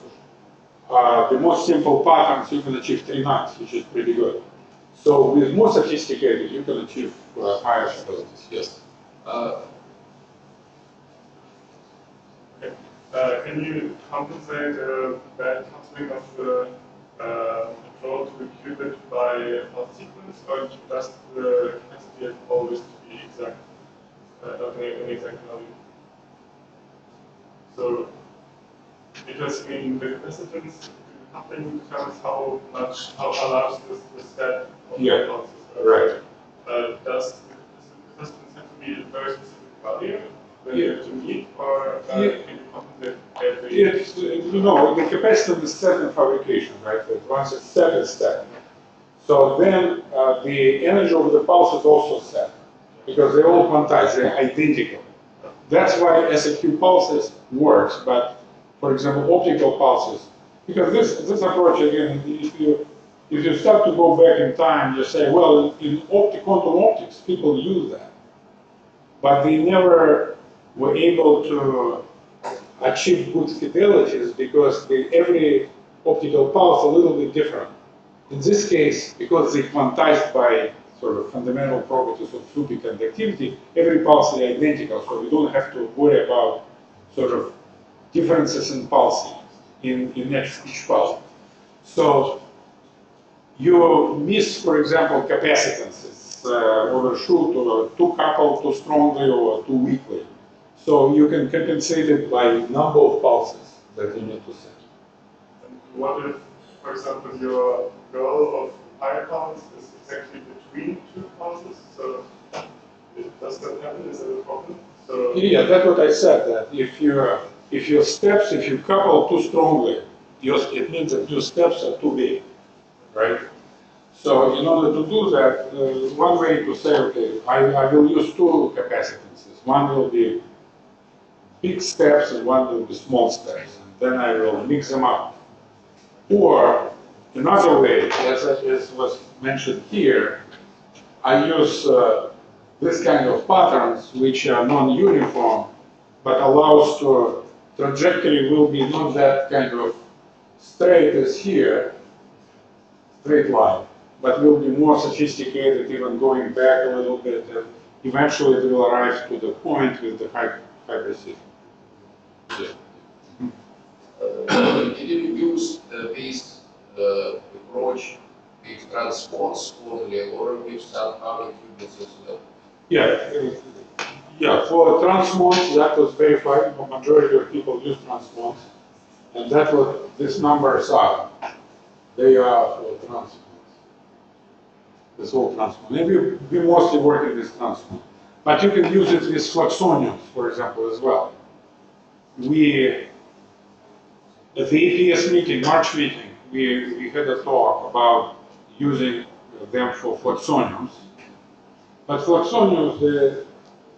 the most simple patterns, you can achieve 3 nines, which is pretty good. So with more sophisticated, you can achieve higher fidelities. Yes. Can you compensate bad coupling of the control to the qubit by a sequence, or does the capacity have always to be exact, not an exact value? So, because I mean, the capacitance, the coupling determines how large the step of the pulses. Right. Does the capacitance have to be a very specific value to meet, or can you compensate every? It's, you know, the capacitance is set in fabrication, right? That once it's set, it's set. So then the energy of the pulse is also set, because they're all quantized, they're identical. That's why SFQ pulses works, but for example, optical pulses, because this approach again, if you start to go back in time, you say, well, in quantum optics, people use that, but they never were able to achieve good fidelities because every optical pulse is a little bit different. In this case, because they quantized by sort of fundamental properties of superconductivity, every pulse is identical, so we don't have to worry about sort of differences in pulsing in each pulse. So you miss, for example, capacitances, overshoot or too coupled too strongly or too weakly. So you can compensate it by number of pulses that you need to set. And what if, for example, your goal of higher pulse is exactly between 2 pulses? So does that happen? Is that a problem? So yeah, that's what I said. That if you couple too strongly, it means that your steps are too big, right? So in order to do that, one way to say, okay, I will use 2 capacitances. One will be big steps and one will be small steps. And then I will mix them up. Or another way, as was mentioned here, I use this kind of patterns which are non-uniform, but allows to trajectory will be not that kind of straight as here, straight line, but will be more sophisticated, even going back a little bit, and eventually it will arrive to the point with the high precision. Yeah. Did you use this approach with transports only, or with some other qubits as well? Yeah, for transmons, that was verified. The majority of people use transmons, and that's what these numbers are. They are for transmons. This whole transmon. And we mostly work in this transmon. But you can use it with fluxoniums, for example, as well. At the APS meeting, March meeting, we had a talk about using them for fluxoniums. But fluxoniums,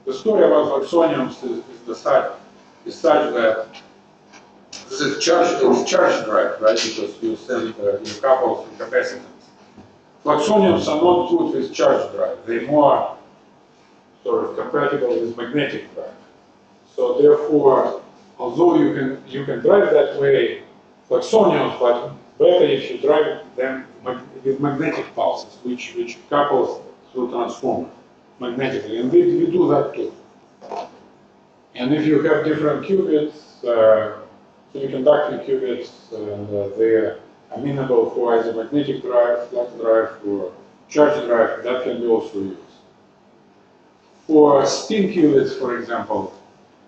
the story about fluxoniums is such that this is charge drive, right? Because you send your couples to capacitance. Fluxoniums are not good with charge drive. They're more sort of compatible with magnetic drive. So therefore, although you can drive that way fluxoniums, but better if you drive them with magnetic pulses, which couples through transformer magnetically, and we do that too. And if you have different qubits, semiconductor qubits, and they're amenable for either magnetic drive, flux drive, or charge drive, that can be also used. For spin qubits, for example,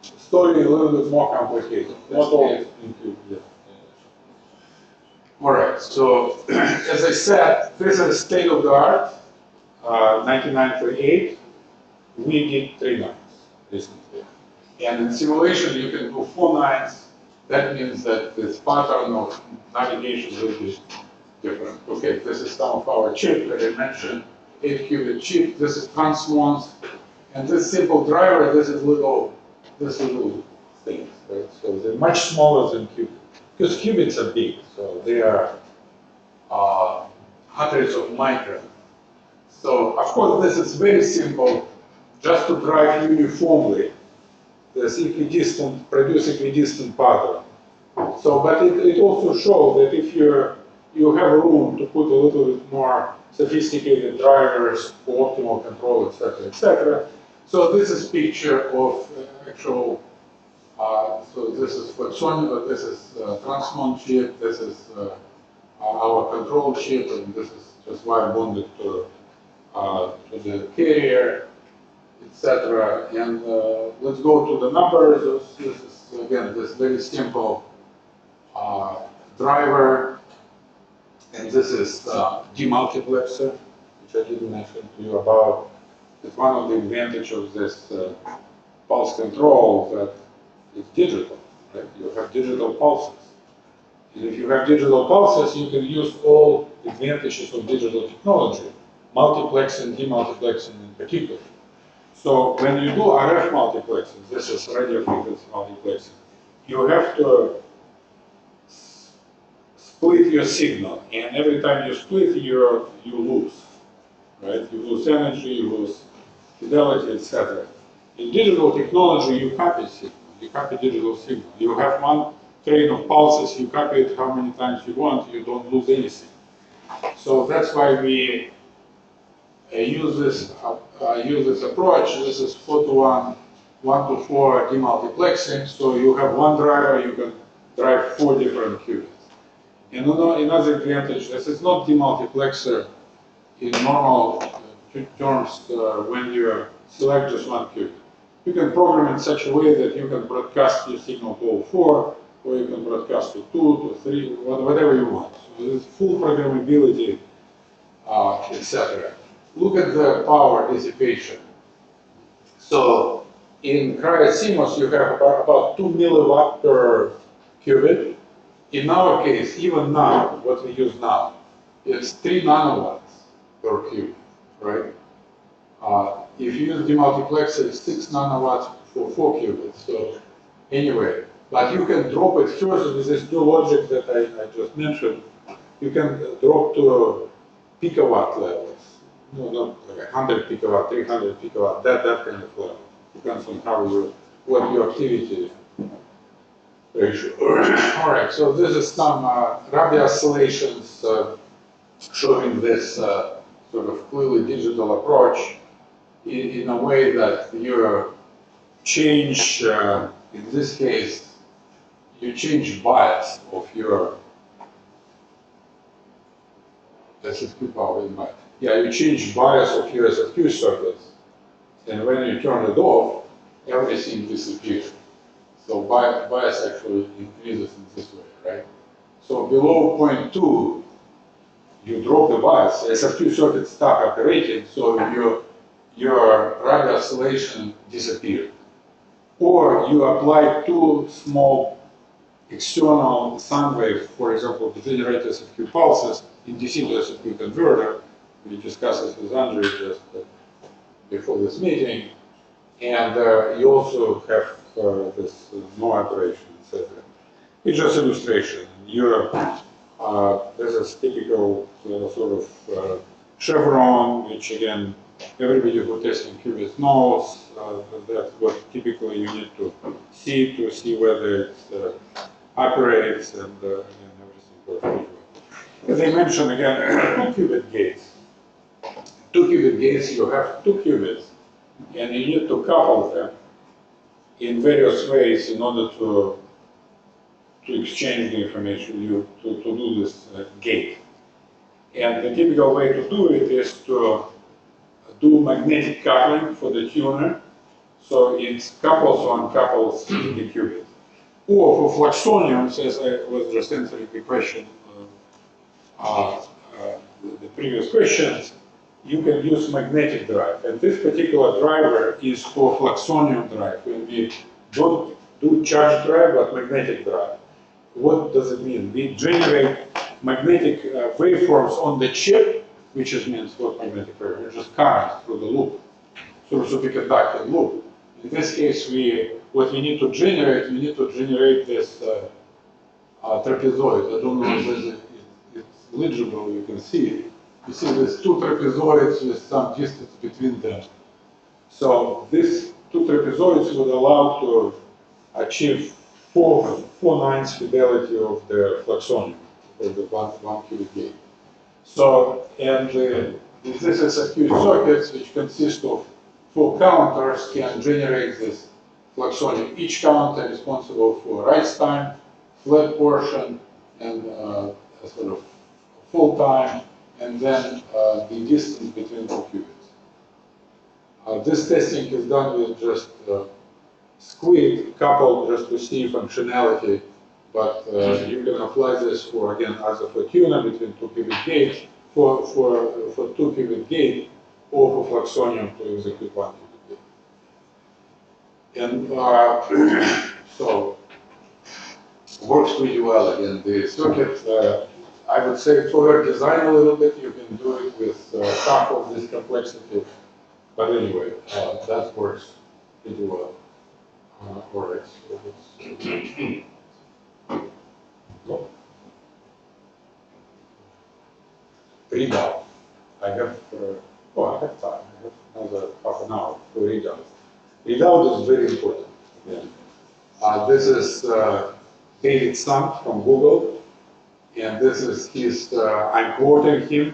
story a little bit more complicated. Not all spin qubits. Yeah. All right. So as I said, this is state of the art. 1998. We did 3 nines recently, and in simulation you can do 4 nines. That means that this pattern of navigation will be different. Okay, this is some of our chip that I mentioned, 8-qubit chip. This is transmons, and this simple driver. This little things, right? So they're much smaller than qubits because qubits are big, so they are hundreds of microns. So of course this is very simple, just to drive uniformly this equidistant, produce equidistant pattern. So, but it also shows that if you have room to put a little bit more sophisticated drivers for optimal control, etc., etc. So this is picture of actual. So this is fluxonium, this is transmon chip, this is our control chip, and this is just wire bonded to the carrier, etc. And let's go to the numbers. This is again this very simple driver, and this is demultiplexer, which I didn't mention to you about. It's one of the advantages of this pulse control that it's digital, right? You have digital pulses. And if you have digital pulses, you can use all advantages of digital technology, multiplexing, demultiplexing in particular. So when you do RF multiplexing, this is radio frequency multiplexing, you have to split your signal, and every time you split, you lose, right? You lose energy, you lose fidelity, etc. In digital technology, you copy signal, you copy digital signal. You have one train of pulses, you copy it how many times you want, you don't lose anything. So that's why we use this approach. This is 4-to-1, 1-to-4 demultiplexing. So you have one driver, you can drive 4 different qubits. And another advantage, this is not demultiplexer in normal terms when you select just one qubit. You can program in such a way that you can broadcast your signal to all 4, or you can broadcast to 2, to 3, whatever you want. So there's full programmability, etc. Look at the power dissipation. So in cryo-CMOS, you have about 2 milliwatt per qubit. In our case, even now, what we use now, it's 3 nanowatts per qubit, right? If you use demultiplexer, it's 6 nanowatts for 4 qubits. So anyway, but you can drop it further with this new logic that I just mentioned. You can drop to picowatt levels. No, not like 100 picowatt, 300 picowatt, that kind of level. Depends on what your activity ratio. All right, so this is some Rabi oscillations showing this sort of clearly digital approach in a way that you change, in this case, you change bias of your SFQ power in bias. Yeah, you change bias of your SFQ circuits, and when you turn it off, everything disappears. So bias actually increases in this way, right? So below 0.2, you drop the bias, SFQ circuits stop operating, so your Rabi oscillation disappeared. Or you apply two small external sound waves, for example, to generate SFQ pulses in DC to SFQ converter. We discussed this with Andrei just before this meeting. And you also have this no operation, etc. It's just illustration. In Europe, this is typical sort of chevron, which again, everybody who testing qubits knows that's what typically you need to see whether it operates and everything works pretty well. As I mentioned again, 2 qubit gates. 2 qubit gates, you have 2 qubits, and you need to couple them in various ways in order to exchange the information, to do this gate. And the typical way to do it is to do magnetic coupling for the tuner, so it couples on couples in the qubit. Or for fluxoniums, as I was just answering the question, the previous questions, you can use magnetic drive. And this particular driver is for fluxonium drive. When we don't do charge drive, but magnetic drive. What does it mean? We generate magnetic waveforms on the chip, which means what magnetic waveform? Just current through the loop, through superconducting loop. In this case, what we need to generate this trapezoid. I don't know if it's legible, you can see it. You see these 2 trapezoids with some distance between them. So these 2 trapezoids would allow to achieve 4/9 fidelity of the fluxonium, of the one qubit gate. So, and this SFQ circuits, which consist of 4 counters, can generate this fluxonium. Each counter is responsible for rise time, flat portion, and a sort of full time, and then the distance between the qubits. This testing is done with just squid coupled just to see functionality, but you can apply this for, again, either for tuner between 2 qubit gates, for 2 qubit gate, or for fluxonium to execute 1 qubit gate. And so, works pretty well. Again, the circuit, I would say further design a little bit, you can do it with half of this complexity, but anyway, that works pretty well. All right, so let's go. Readout. I have time. I have another half an hour for readout. Readout is very important. Yeah. This is David Sung from Google, and this is his, I'm quoting him,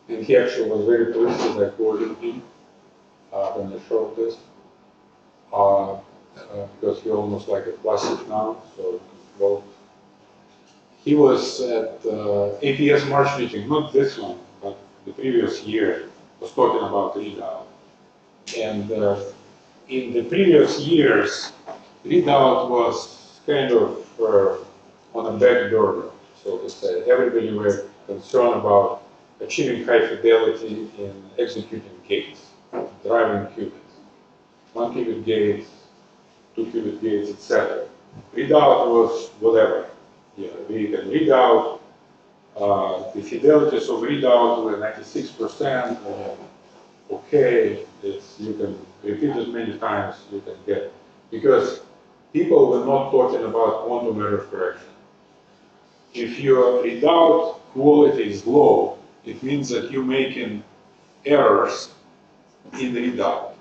and he actually was very pleased that I quoted him when I showed this. Because he's almost like a classic now, so well, he was at APS March meeting, not this one, but the previous year, was talking about Readout. And in the previous years, Readout was kind of on a back burner, so to say. Everybody were concerned about achieving high fidelity in executing gates, driving qubits. 1 qubit gates, 2 qubit gates, etc. Readout was whatever. Yeah, we can read out. The fidelities of readout were 96%. Okay, you can repeat it many times, you can get. Because people were not talking about quantum error correction. If your readout quality is low, it means that you're making errors in the readout.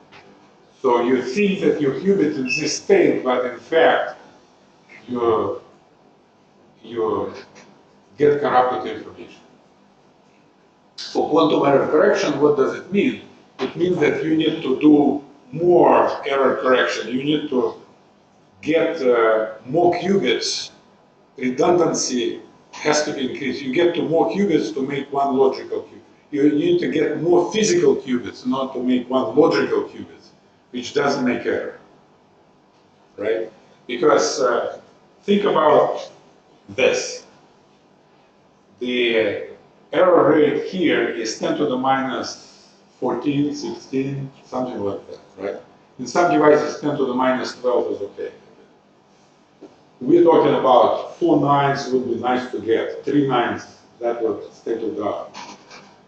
So you think that your qubit is this state, but in fact, you get corrupted information. For quantum error correction, what does it mean? It means that you need to do more error correction. You need to get more qubits. Redundancy has to be increased. You get to more qubits to make one logical qubit. You need to get more physical qubits, not to make one logical qubit, which doesn't make error, right? Because think about this. The error rate here is 10 to the minus 14, 16, something like that, right? In some devices, 10 to the minus 12 is okay. We're talking about 4 nines would be nice to get, 3 nines, that would state of the art,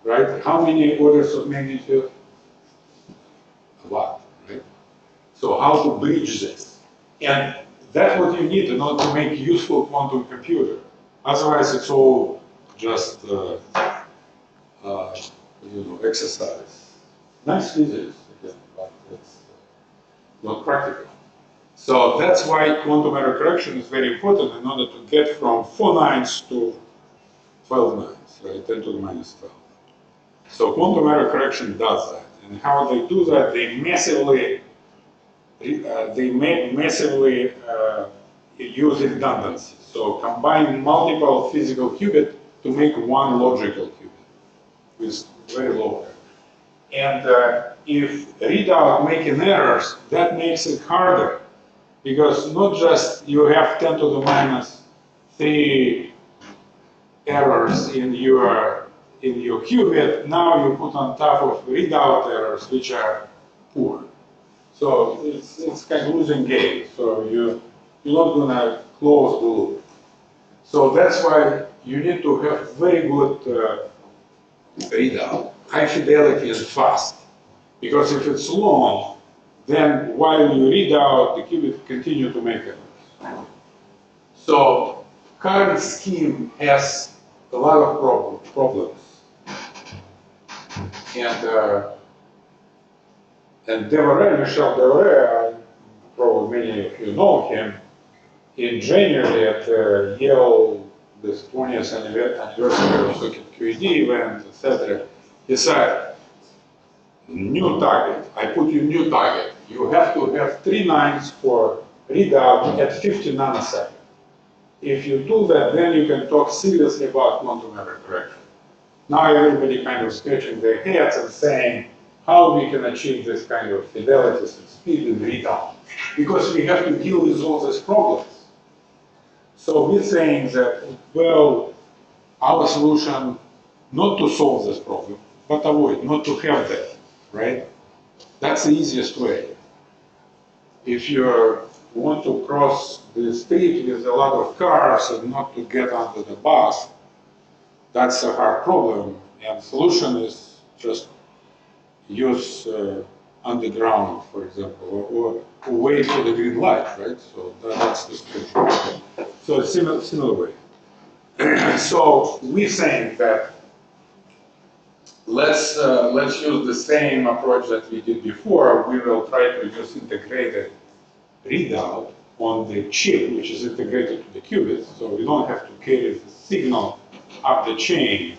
right? How many orders of magnitude? A lot, right? So how to bridge this? And that's what you need in order to make useful quantum computer. Otherwise, it's all just exercise. Nice physics, again, but it's not practical. So that's why quantum error correction is very important in order to get from 4 nines to 12 nines, right? 10 to the minus 12. So quantum error correction does that. And how they do that, they massively use redundancy. So combine multiple physical qubits to make one logical qubit with very low error. And if readout making errors, that makes it harder. Because not just you have 10 to the minus 3 errors in your qubit, now you put on top of readout errors, which are poor. So it's kind of losing game. So you're not going to close the loop. So that's why you need to have very good readout, high fidelity and fast. Because if it's long, then while you read out, the qubit continue to make errors. So current scheme has a lot of problems. And Michel Devereux, probably many of you know him, in January at Yale, this 20th anniversary of Circuit QED event, etc., he said, new target, I put you new target. You have to have 3 nines for readout at 50 nanoseconds. If you do that, then you can talk seriously about quantum error correction. Now everybody kind of scratching their heads and saying, how we can achieve this kind of fidelities and speed in readout? Because we have to deal with all these problems. So we're saying that, well, our solution, not to solve this problem, but avoid, not to have that, right? That's the easiest way. If you want to cross the street with a lot of cars and not to get under the bus, that's a hard problem. And the solution is just use underground, for example, or wait for the green light, right? So that's the solution. So it's similar way. So we're saying that let's use the same approach that we did before. We will try to use integrated readout on the chip, which is integrated to the qubit. So we don't have to carry the signal up the chain,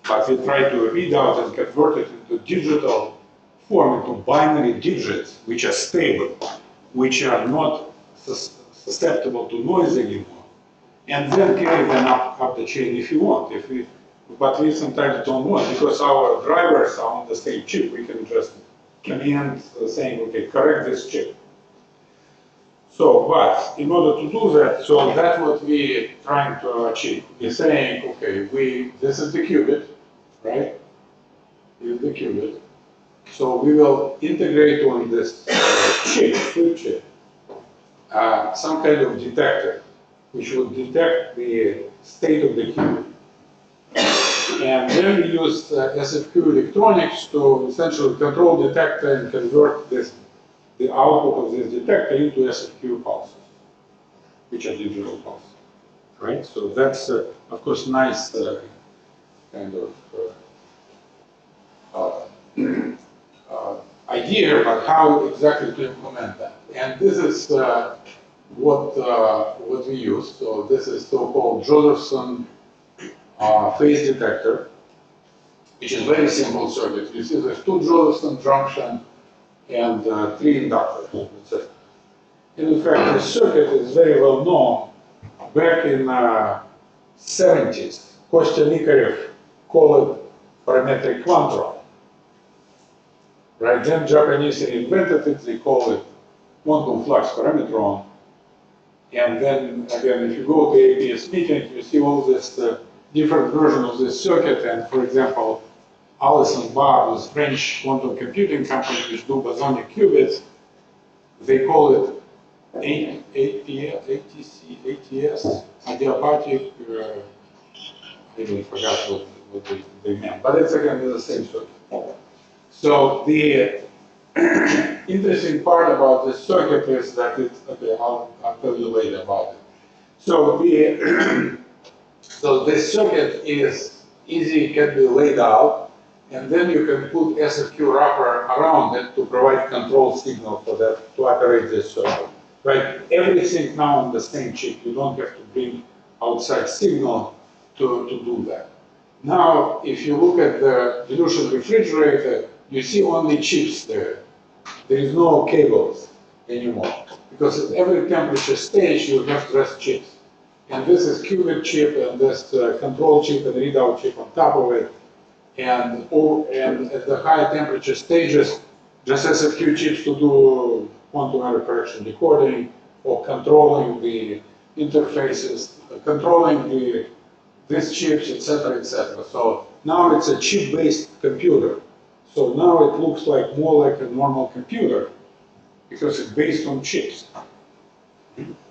but we try to read out and convert it into digital form, into binary digits, which are stable, which are not susceptible to noise anymore, and then carry them up the chain if you want. But we sometimes don't want, because our drivers are on the same chip. We can just command saying, okay, correct this chip. So, but in order to do that, so that's what we're trying to achieve. We're saying, okay, this is the qubit, right? This is the qubit. So we will integrate on this flip chip, some kind of detector, which will detect the state of the qubit. And then we use SFQ electronics to essentially control detector and convert the output of this detector into SFQ pulses, which are digital pulses, right? So that's, of course, nice kind of idea about how exactly to implement that. And this is what we use. So this is so-called Josephson phase detector, which is very simple circuit. You see there's 2 Josephson junctions and 3 inductors. That's it. And in fact, this circuit is very well known. Back in 70s, Kostya Nikarev called it parametric quantron. Right, then Japanese invented it, they call it quantum flux parametron. And then again, if you go to APS meeting, you see all this different versions of this circuit. And for example, Alice and Bob, this French quantum computing company which do bosonic qubits. They call it ATS, adiabatic, I even forgot what they meant, but it's again the same circuit. So the interesting part about this circuit is that it's, okay, I'll tell you later about it. So so this circuit is easy, can be laid out, and then you can put SFQ wrapper around it to provide control signal for that, to operate this circuit. Right? Everything now on the same chip. You don't have to bring outside signal to do that. Now, if you look at the dilution refrigerator, you see only chips there. There is no cables anymore. Because at every temperature stage, you have just chips. And this is Qubit chip, and this control chip and readout chip on top of it. And at the higher temperature stages, just SFQ chips to do quantum error correction decoding, or controlling the interfaces, controlling these chips, etc., etc. So now it's a chip-based computer. So now it looks like more like a normal computer because it's based on chips.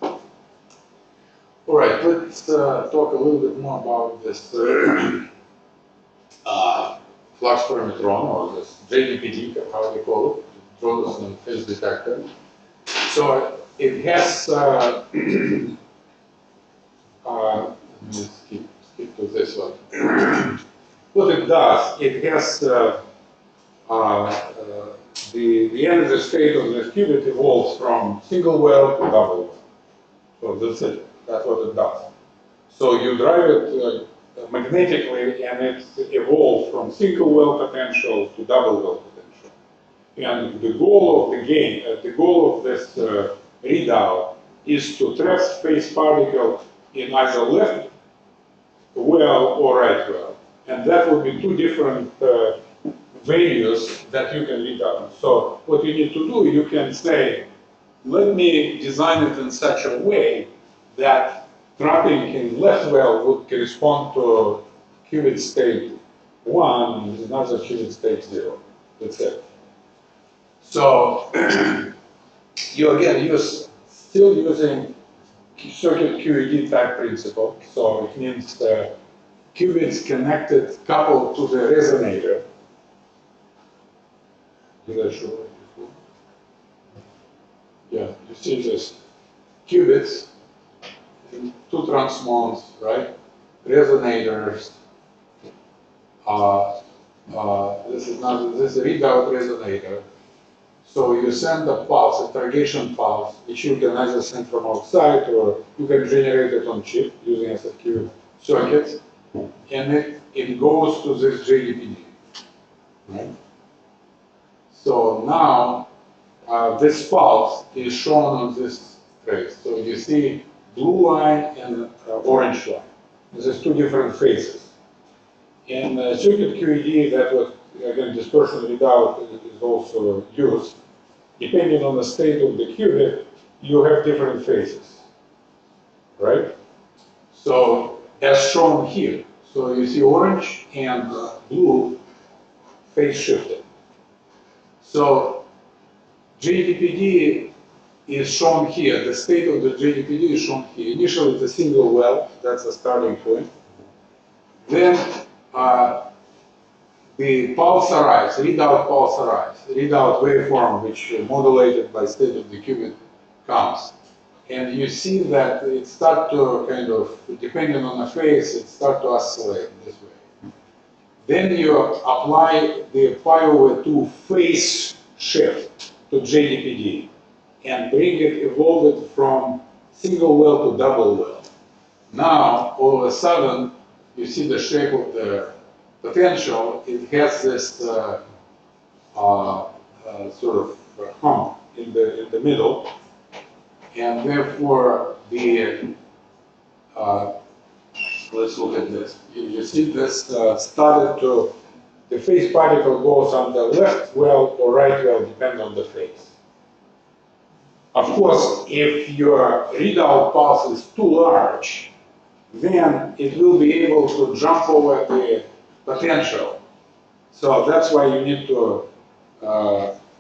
All right, let's talk a little bit more about this flux perimetron, or this JDPD, how they call it, Johnson phase detector. So it has, let me skip to this one. What it does, it has the energy state of this qubit evolves from single well to double well. So that's it. That's what it does. So you drive it magnetically, and it evolves from single well potential to double well potential. And the goal of the game, the goal of this readout is to trap phase particle in either left well or right well. And that will be two different values that you can read out. So what you need to do, you can say, let me design it in such a way that trapping in left well would correspond to qubit state 1 and another qubit state 0. That's it. So you again still using circuit QED type principle. So it means qubits connected, coupled to the resonator. Did I show it before? Yeah, you see this qubits, two transmons, right? Resonators. This is a readout resonator. So you send a pulse, interrogation pulse, which you can either send from outside, or you can generate it on chip using SFQ circuits, and it goes to this JDPD, right? So now this pulse is shown on this trace. So you see blue line and orange line. This is two different phases. In circuit QED, that was, again, dispersion readout is also used. Depending on the state of the qubit, you have different phases, right? So, as shown here, so you see orange and blue phase shifted. So, JDPD is shown here. The state of the JDPD is shown here. Initially, it's a single well. That's the starting point. Then the pulse arrives, readout pulse arrives, readout waveform, which modulated by state of the qubit comes. And you see that it starts to kind of, depending on the phase, it starts to oscillate this way. Then you apply the pi over 2 phase shift to JDPD and bring it, evolve it from single well to double well. Now, all of a sudden, you see the shape of the potential. It has this sort of hump in the middle, and therefore the let's look at this. You see this started to, the phase particle goes on the left well or right well, depending on the phase. Of course, if your readout pulse is too large, then it will be able to jump over the potential. So that's why you need to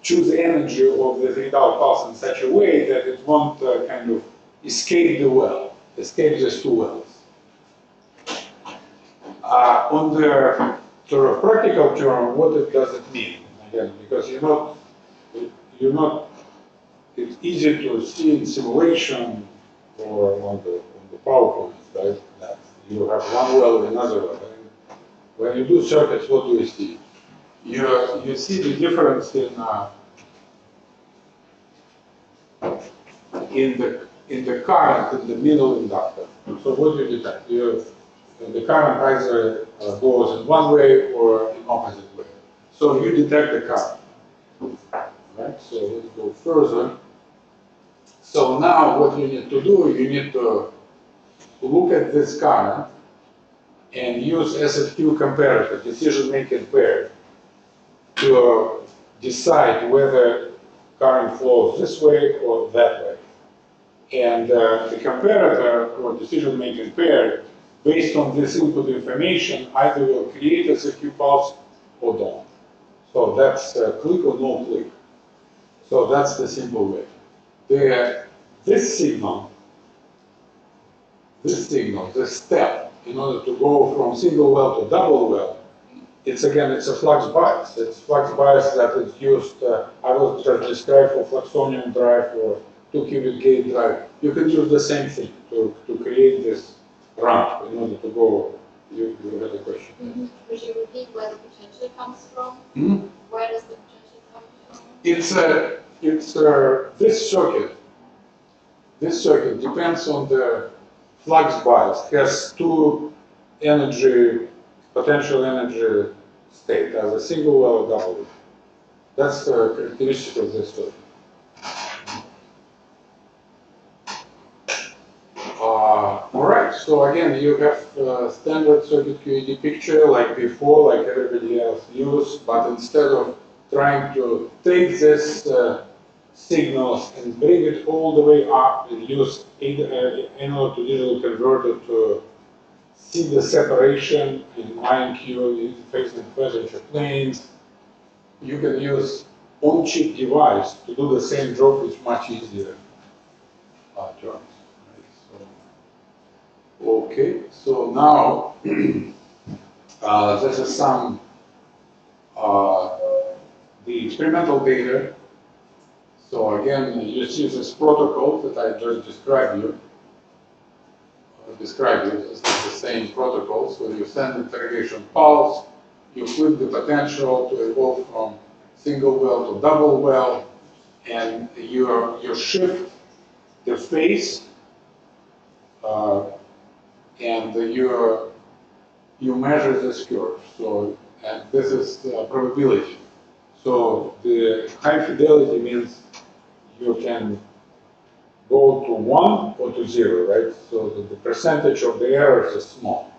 choose the energy of the readout pulse in such a way that it won't kind of escape the well, escape these two wells. On the sort of practical term, what does it mean? Again, because you're not, it's easy to see in simulation or on the PowerPoint, right? That you have one well and another well. And when you do circuits, what do you see? You see the difference in the current in the middle inductor. So what do you detect? The current either goes in one way or in opposite way. So you detect the current. Right? So let's go further. So now what you need to do, you need to look at this current and use SFQ comparator, decision-making pair, to decide whether current flows this way or that way. And the comparator or decision-making pair, based on this input information, either will create a SFQ pulse or don't. So that's click or no click. So that's the simple way. This signal, this step, in order to go from single well to double well, it's a flux bias. It's flux bias that is used, I will just describe for Fluxonium drive or 2-qubit gate drive. You can use the same thing to create this ramp in order to go. You had a question. Mm-hmm. Would you repeat where the potential comes from? Mm-hmm. Where does the potential come from? It's this circuit. This circuit depends on the flux bias. It has two potential energy state, as a single well or double well. That's the characteristic of this circuit. All right, so again, you have standard circuit QED picture like before, like everybody else used, but instead of trying to take this signals and bring it all the way up and use analog to digital converter to see the separation in INQ, interface and quadrature planes, you can use on-chip device to do the same job with much easier terms. Okay, so now this is some the experimental data. So again, you see this protocol that I just described you. This is the same protocol. So you send interrogation pulse, you flip the potential to evolve from single well to double well, and you shift the phase, and you measure this curve. So, and this is probability. So the high fidelity means you can go to 1 or to 0, right? So the percentage of the errors is small.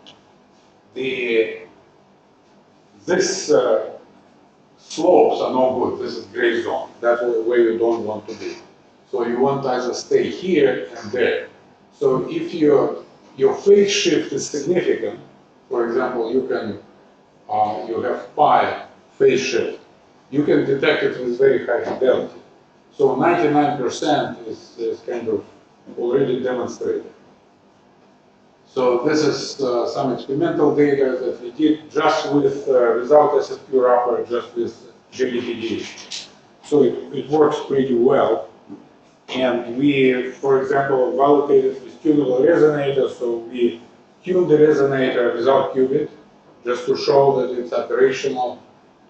This slopes are no good. This is gray zone. That's where you don't want to be. So you want to either stay here and there. So if your phase shift is significant, for example, you have pi phase shift, you can detect it with very high fidelity. So 99% is kind of already demonstrated. So this is some experimental data that we did just without SFQ wrapper, just with JDPD. So it works pretty well. And we, for example, validated with tunable resonator. So we tuned the resonator without Qubit, just to show that it's operational.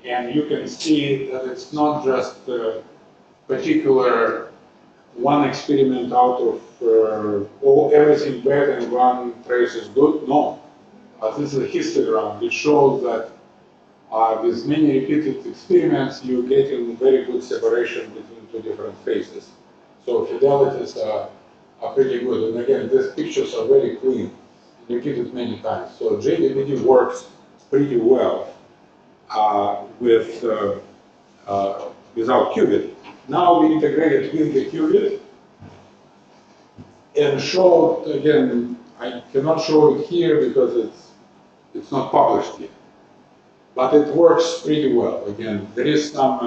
And you can see that it's not just particular one experiment out of everything bad and one trace is good. No, this is a histogram which shows that with many repeated experiments, you get a very good separation between two different phases. So fidelities are pretty good. And again, these pictures are very clean, repeated many times. So JDPD works pretty well without Qubit. Now we integrated with the Qubit and showed, again, I cannot show it here because it's not published yet. but it works pretty well. Again, there is some,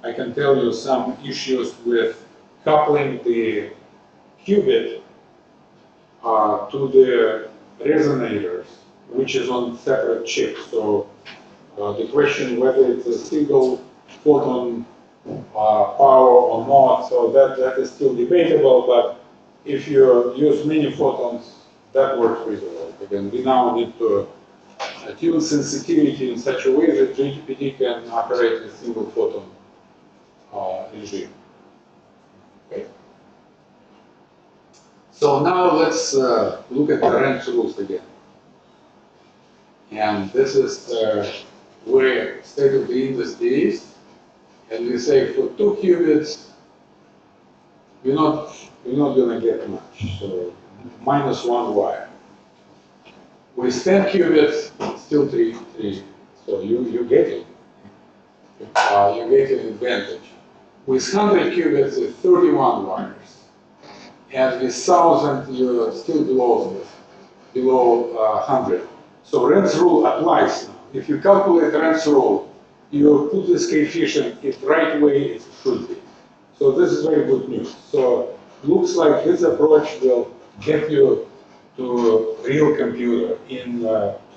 I can tell you some issues with coupling the qubit to the resonators, which is on separate chips. So the question whether it's a single photon power or not, so that is still debatable, but if you use many photons, that works pretty well. Again, we now need to tune sensitivity in such a way that JGPD can operate in single photon regime. Okay. So now let's look at the rank rules again. And this is where state of the industry is. And we say for 2 qubits, we're not going to get much. So -1 wire. With 10 qubits, still 3. So you get it. You get an advantage. With 100 qubits, it's 31 wires. And with 1,000, you're still below 100. So Rand's rule applies now. If you calculate Rand's rule, you put this coefficient in the right way it should be. So this is very good news. So looks like this approach will get you to a real computer in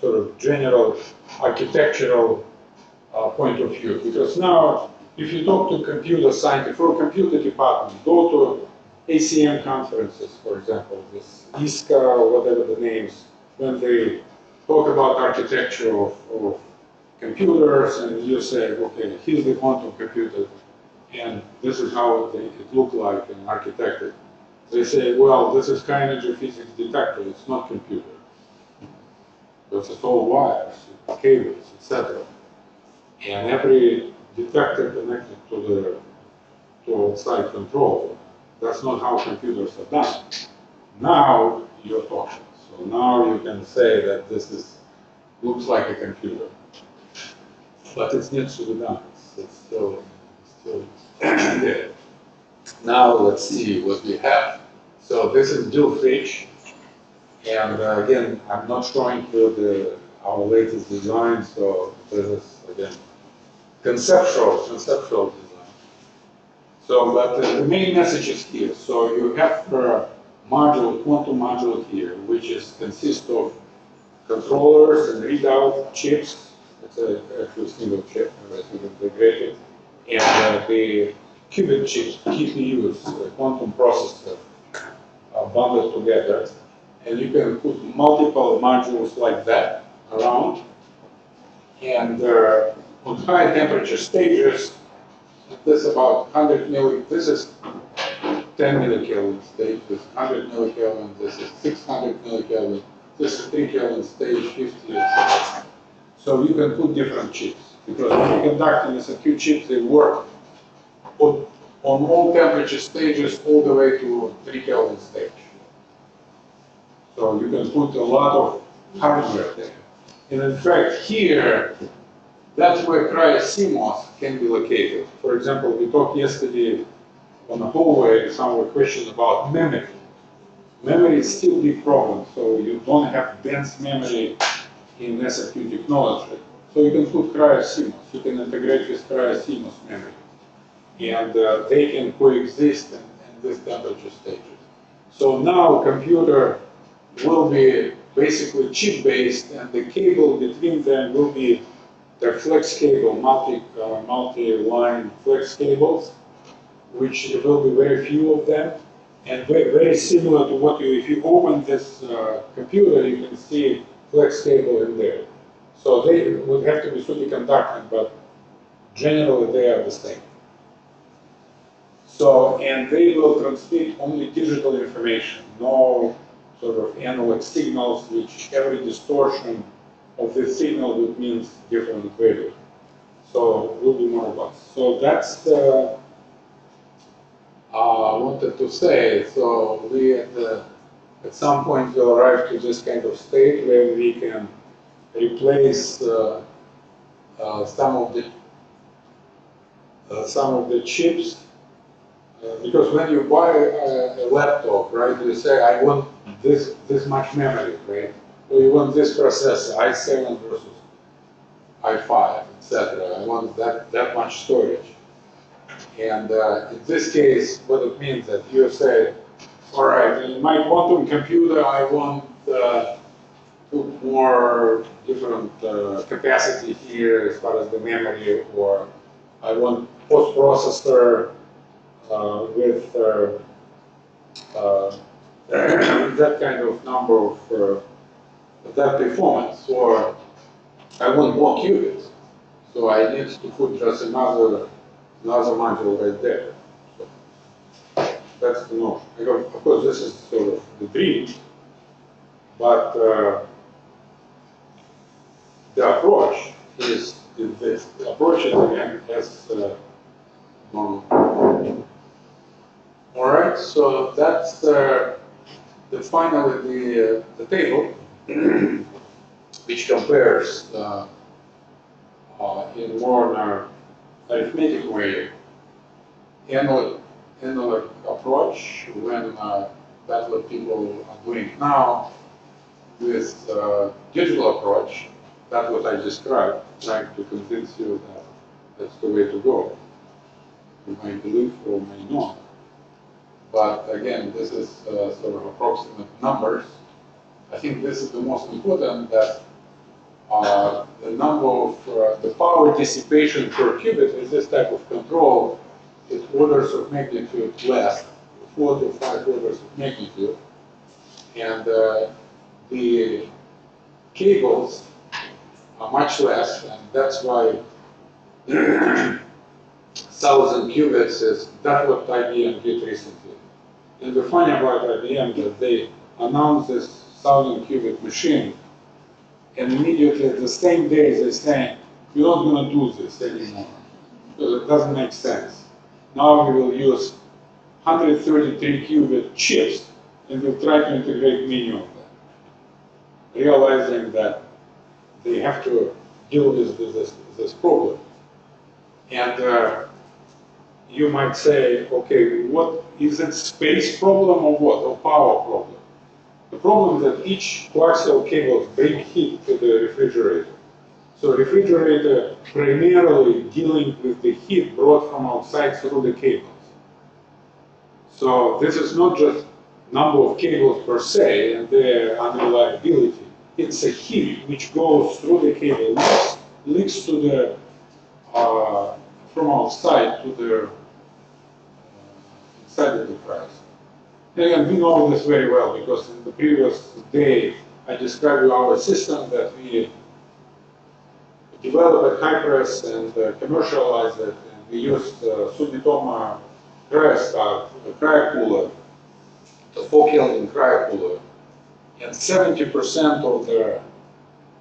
sort of general architectural point of view. Because now, if you talk to computer scientists or computer department, go to ACM conferences, for example, this ISCA or whatever the names, when they talk about architecture of computers, and you say, okay, here's the quantum computer, and this is how it looked like and architected. They say, well, this is high energy physics detector, it's not computer. Because it's all wires, cables, etc. And every detector connected to outside control. That's not how computers are done. Now you're talking. So now you can say that this looks like a computer. But it needs to be done. It's still there. Now let's see what we have. So this is dual fridge. And again, I'm not showing you our latest design, so this is, again, conceptual design. So, but the main message is here. So you have module, quantum module here, which consists of controllers and readout chips. It's actually a single chip, everything integrated. And the qubit chips, GPUs, the quantum processor, bundled together. And you can put multiple modules like that around. And on high temperature stages, this is about 100 millikelvin. This is 10 millikelvin stage. This is 100 millikelvin. This is 600 millikelvin. This is 3 Kelvin stage, 50. So you can put different chips, because when you conduct an SFQ chips, they work on all temperature stages all the way to 3 Kelvin stage. So you can put a lot of hardware there. And in fact, here, that's where cryo-CMOS can be located. For example, we talked yesterday on the hallway, some were questions about memory. Memory is still a big problem, so you don't have dense memory in SFQ technology. So you can put cryo-CMOS, you can integrate with cryo-CMOS memory. And they can coexist in this temperature stages. So now computer will be basically chip-based, and the cable between them will be the flex cable, multi-line flex cables, which there will be very few of them, and very similar to what if you open this computer, you can see flex cable in there. So they would have to be superconducting, but generally they are the same. So, and they will transmit only digital information, no sort of analog signals, which every distortion of the signal would mean different value. So it will be more robust. So that's I wanted to say. So we at some point will arrive to this kind of state where we can replace some of the chips. Because when you buy a laptop, right, you say, I want this much memory, right? Or you want this processor, i7 versus I5, etc. I want that much storage. And in this case, what it means that you say, all right, in my quantum computer, I want put more different capacity here as far as the memory, or I want post-processor with that kind of number of that performance, or I want more qubits, so I need to put just another module right there. So that's the notion. Of course, this is sort of the dream, but the approach is this. The approach is again as normal. All right, so that's finally the table, which compares in more arithmetic way analog approach when that's what people are doing now with digital approach. That's what I described, trying to convince you that that's the way to go. You may believe or may not. But again, this is sort of approximate numbers. I think this is the most important, that the number of the power dissipation per qubit with this type of control is orders of magnitude less, 4 to 5 orders of magnitude. And the cables are much less, and that's why 1,000 qubits is that's what IBM did recently. And the funny about IBM that they announced this 1,000 qubit machine, and immediately the same day they say, we're not going to do this anymore, because it doesn't make sense. Now we will use 133 qubit chips, and we'll try to integrate many of them, realizing that they have to deal with this problem. And you might say, okay, what is it, space problem or what, or power problem? The problem is that each coaxial cables bring heat to the refrigerator. So refrigerator primarily dealing with the heat brought from outside through the cables. So this is not just number of cables per se and their unreliability. It's a heat which goes through the cable, leaks to the from outside to the inside of the device. And again, we know this very well because in the previous day I described our system that we developed at Hypress and commercialized it. And we used Sumitomo Cryostat, a cryocooler, the 4 Kelvin cryocooler, and 70%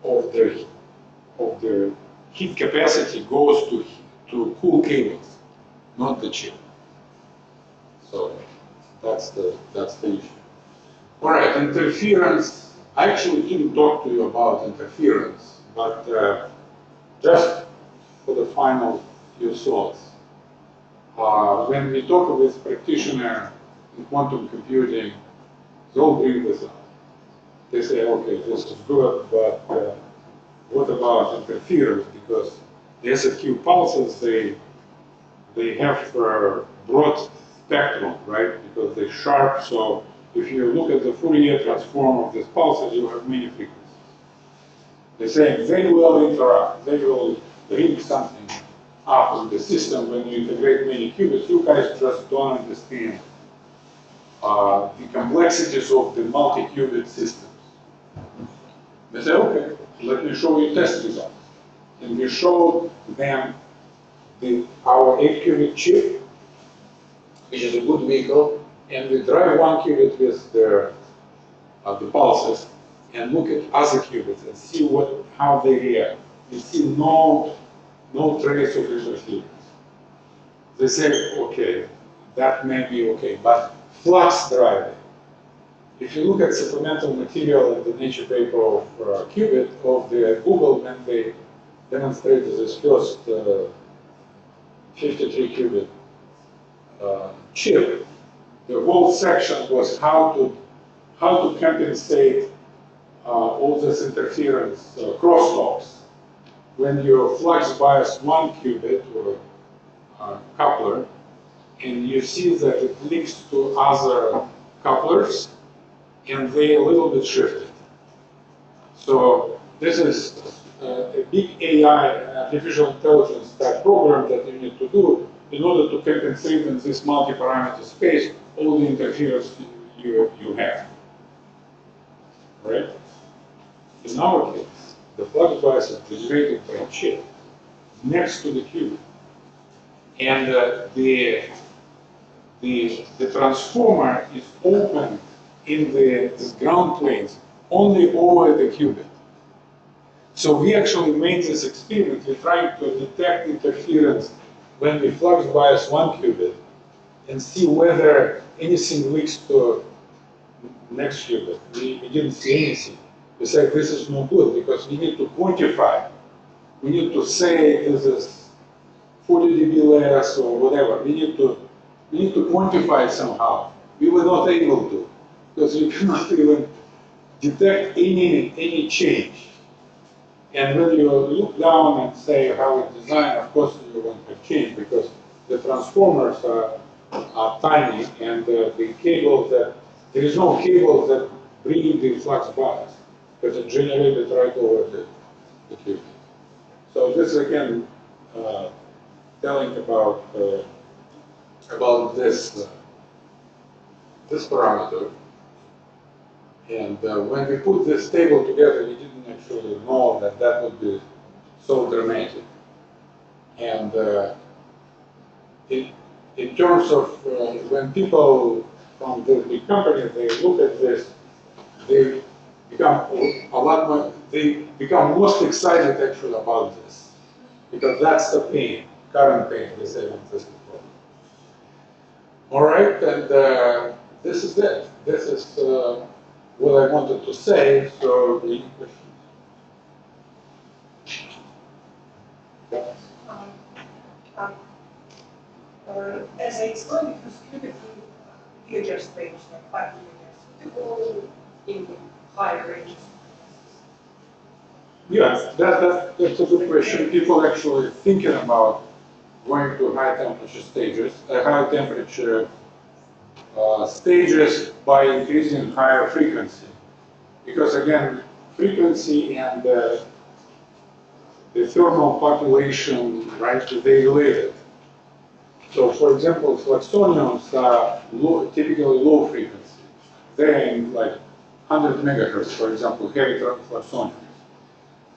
of the heat capacity goes to cool cables, not the chip. So that's the issue. All right, interference. I actually didn't talk to you about interference, but just for the final few thoughts. When we talk with practitioners in quantum computing, they all bring this up. They say, okay, this is good, but what about interference? Because the SFQ pulses, they have broad spectrum, right? Because they're sharp, so if you look at the Fourier transform of these pulses, you have many frequencies. They say they will interact, they will bring something up in the system when you integrate many qubits. You guys just don't understand the complexities of the multi-qubit systems. They say, okay, let me show you test results. And we showed them our 8-qubit chip, which is a good vehicle, and we drive 1 qubit with the pulses and look at other qubits and see how they react. We see no trace of interference. They say, okay, that may be okay, but flux driving. If you look at supplemental material in the Nature paper of Qubit of the Google, when they demonstrated this first 53 qubit chip, the whole section was how to compensate all this interference crosstalks when you flux bias one qubit or coupler, and you see that it links to other couplers, and they a little bit shifted. So this is a big AI, artificial intelligence type program that you need to do in order to compensate in this multi-parameter space all the interference you have. Right? In our case, the flux bias is generated by a chip next to the qubit. And the transformer is open in the ground planes only over the qubit. So we actually made this experiment. We're trying to detect interference when we flux bias one qubit and see whether anything leaks to next qubit. We didn't see anything. We said this is no good because we need to quantify. We need to say this is 40 dB less or whatever. We need to quantify it somehow. We were not able to because we cannot even detect any change. And when you look down and say how it's designed, of course you won't have change because the transformers are tiny and the cables that, there is no cable that bring the flux bias because it's generated right over the qubit. So this again telling about this parameter. And when we put this table together, we didn't actually know that that would be so dramatic. And in terms of when people from the big companies, they look at this, they become they become most excited actually about this. Because that's the pain, current pain, they say this is the problem. All right, and this is it. This is what I wanted to say, so any questions? As I explained, it was Qubit gigahertz range, like 5 gigahertz. Would it go in higher ranges? Yeah, that's a good question. People actually thinking about going to high temperature stages, high temperature stages by increasing higher frequency. Because again, frequency and the thermal population, right, they related. So for example, fluxonions are typically low frequency. They're in like 100 megahertz, for example, heavy fluxonions.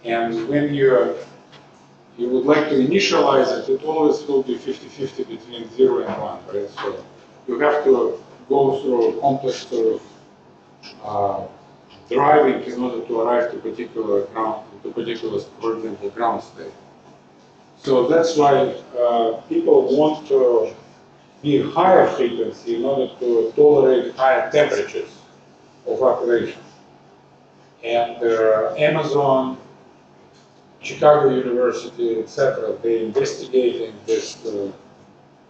And when you would like to initialize it, it always will be 50-50 between 0 and 1, right? So you have to go through a complex sort of driving in order to arrive to particular ground, for example, ground state. So that's why people want to be higher frequency in order to tolerate higher temperatures of operation. And Amazon, Chicago University, etc., they're investigating this,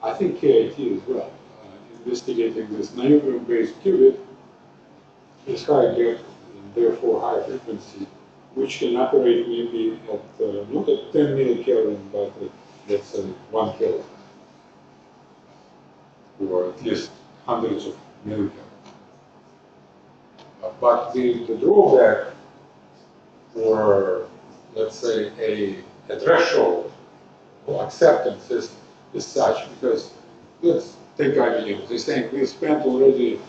I think KIT as well, investigating this niobium-based qubit, this high depth and therefore high frequency, which can operate maybe at not at 10 millikelvin, but at, let's say, 1 kelvin, or at least hundreds of millikelvin. But the drawback, or let's say a threshold for acceptance is such, because let's take IBM. They're saying we spent already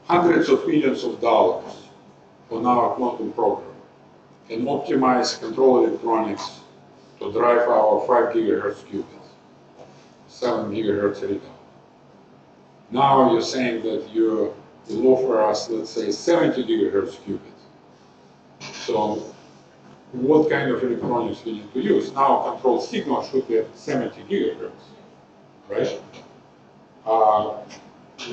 hundreds of millions of dollars on our quantum program and optimize control electronics to drive our 5 gigahertz qubits, 7 gigahertz readout. Now you're saying that you will offer us, let's say, 70 gigahertz qubits. So what kind of electronics we need to use? Now control signal should be at 70 gigahertz, right?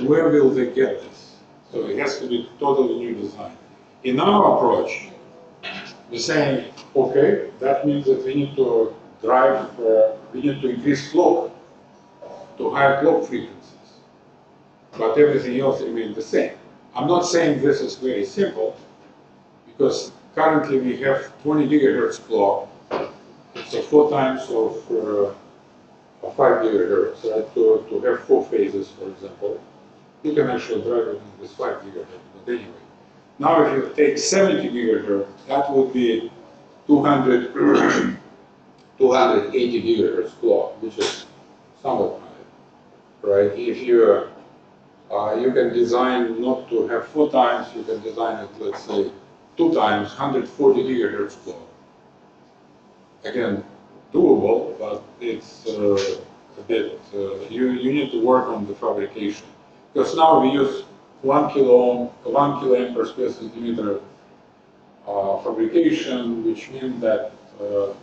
Where will they get this? So it has to be totally new design. In our approach, we're saying, okay, that means that we need to drive, we need to increase clock to higher clock frequencies, but everything else remains the same. I'm not saying this is very simple, because currently we have 20 gigahertz clock, So 4 times of 5 gigahertz, right? To have 4 phases, for example, you can actually drive it with 5 gigahertz. But anyway, now if you take 70 gigahertz, that would be 280 gigahertz clock, which is somewhat high, right? If you you can design not to have 4 times, you can design it, let's say, 2 times, 140 gigahertz clock. Again, doable, but it's a bit, you need to work on the fabrication. Because now we use 1 kiloamp per square centimeter fabrication, which means that the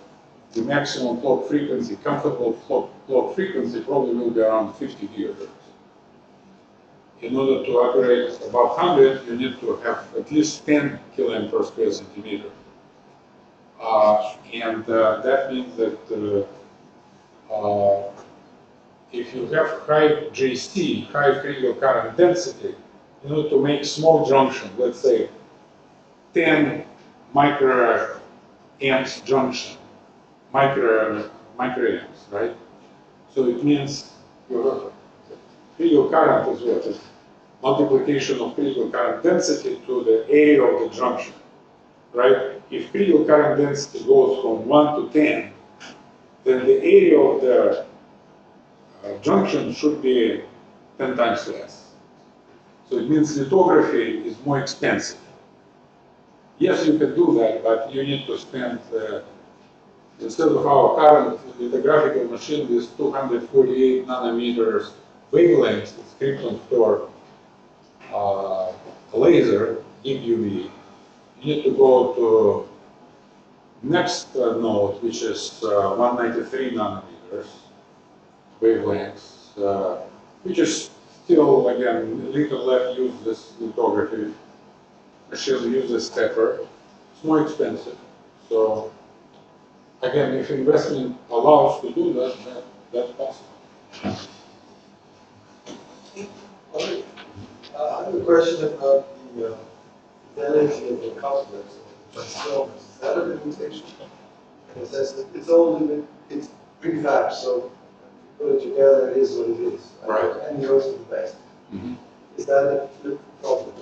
maximum clock frequency, comfortable clock frequency probably will be around 50 gigahertz. In order to operate above 100, you need to have at least 10 kiloamp per square centimeter. And that means that if you have high JC, high critical current density, in order to make small junction, let's say 10 microamps junction, microamps, right? So it means your critical current is what? Is multiplication of critical current density to the area of the junction, right? If critical current density goes from 1 to 10, then the area of the junction should be 10 times less. So it means lithography is more expensive. Yes, you can do that, but you need to spend, instead of our current lithographical machine with 248 nanometers wavelengths, it's krypton for laser, deep UV. You need to go to next node, which is 193 nanometers wavelengths, which is still, again, a little less use this lithography. Machine uses stepper. It's more expensive. So, again, if investment allows to do that, that's possible. I have a question about the fidelity of the couplers, transformers. Is that a limitation? In the sense that it's pretty fast, so when you put it together, it is what it is. Right. And yours is the best. Mm-hmm. Is that a problem?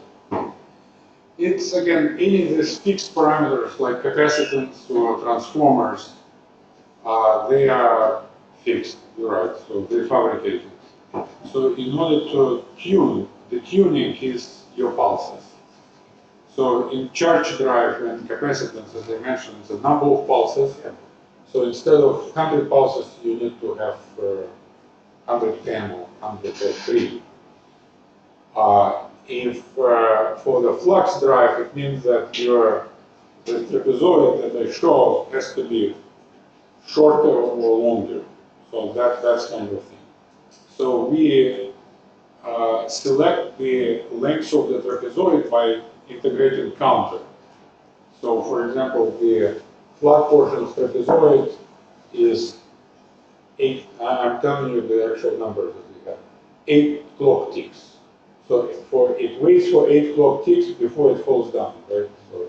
It's, again, any of these fixed parameters like capacitance or transformers, they are fixed, you're right, so they're fabricated. So in order to tune, the tuning is your pulses. So in charge drive and capacitance, as I mentioned, it's a number of pulses. So instead of 100 pulses, you need to have 110 or 103. If for the flux drive, it means that the trapezoid that I show has to be shorter or longer. So that's kind of thing. So we select the length of the trapezoid by integrating counter. So for example, the flat portion of trapezoid is 8, I'm telling you the actual numbers that we have, 8 clock ticks. So it waits for 8 clock ticks before it falls down, right? So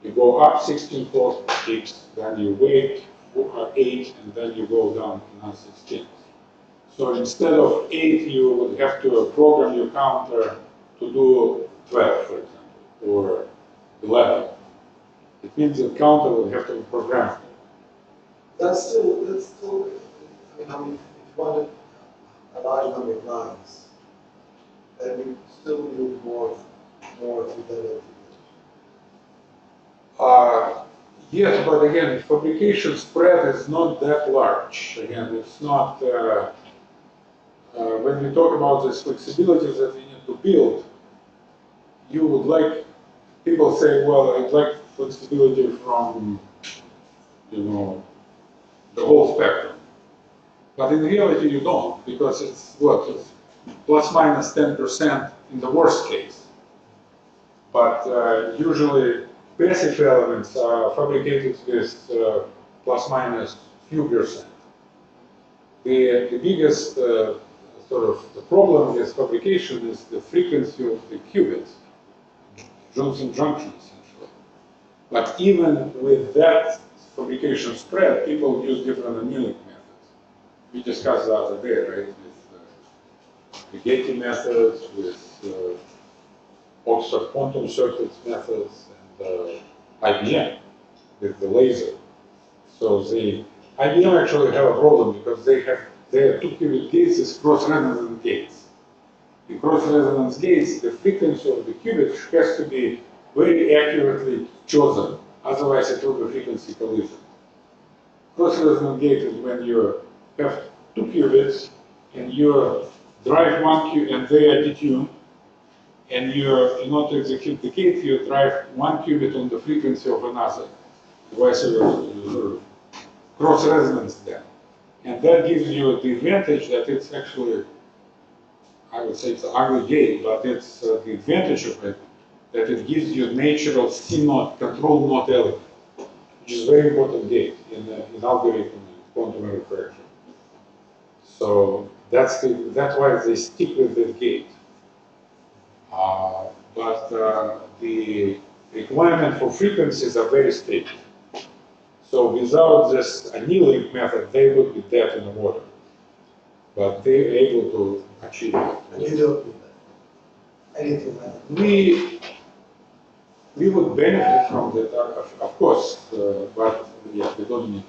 you go up 16 clock ticks, then you wait for 8, and then you go down another 16. So instead of 8, you would have to program your counter to do 12, for example, or 11. It means the counter would have to be programmed. That's still, I mean, if you wanted a large number of lines, then you still need more fidelity. Yes, but again, fabrication spread is not that large. Again, it's not, when we talk about these flexibilities that we need to build, you would like, people say, well, I'd like flexibility from, the whole spectrum. But in reality, you don't, because it's what? It's plus minus 10% in the worst case. But usually, passive elements are fabricated with plus minus few percent. The biggest sort of the problem with fabrication is the frequency of the qubits, Johnson junction essentially. But even with that fabrication spread, people use different annealing methods. We discussed the other day, right, with the Getty methods, with Oxford quantum circuits methods, and IBM with the laser. So the IBM actually have a problem because they have their 2-qubit gates is cross-resonance gates. In cross-resonance gates, the frequency of the qubit has to be very accurately chosen, otherwise it will be frequency collision. Cross-resonance gate is when you have 2 qubits and you drive 1 qubit and they are detuned, and in order to execute the gate, you drive 1 qubit on the frequency of another, vice versa, cross-resonance then. And that gives you the advantage that it's actually, I would say it's an ugly gate, but it's the advantage of it, that it gives you natural C0 control knot element, which is a very important gate in algorithm and quantum refraction. So that's why they stick with that gate. But the requirement for frequencies are very strict. So without this annealing method, they would be dead in the water. But they're able to achieve it. And you don't need that. Anything like that. We would benefit from that, of course, but yeah, we don't need it.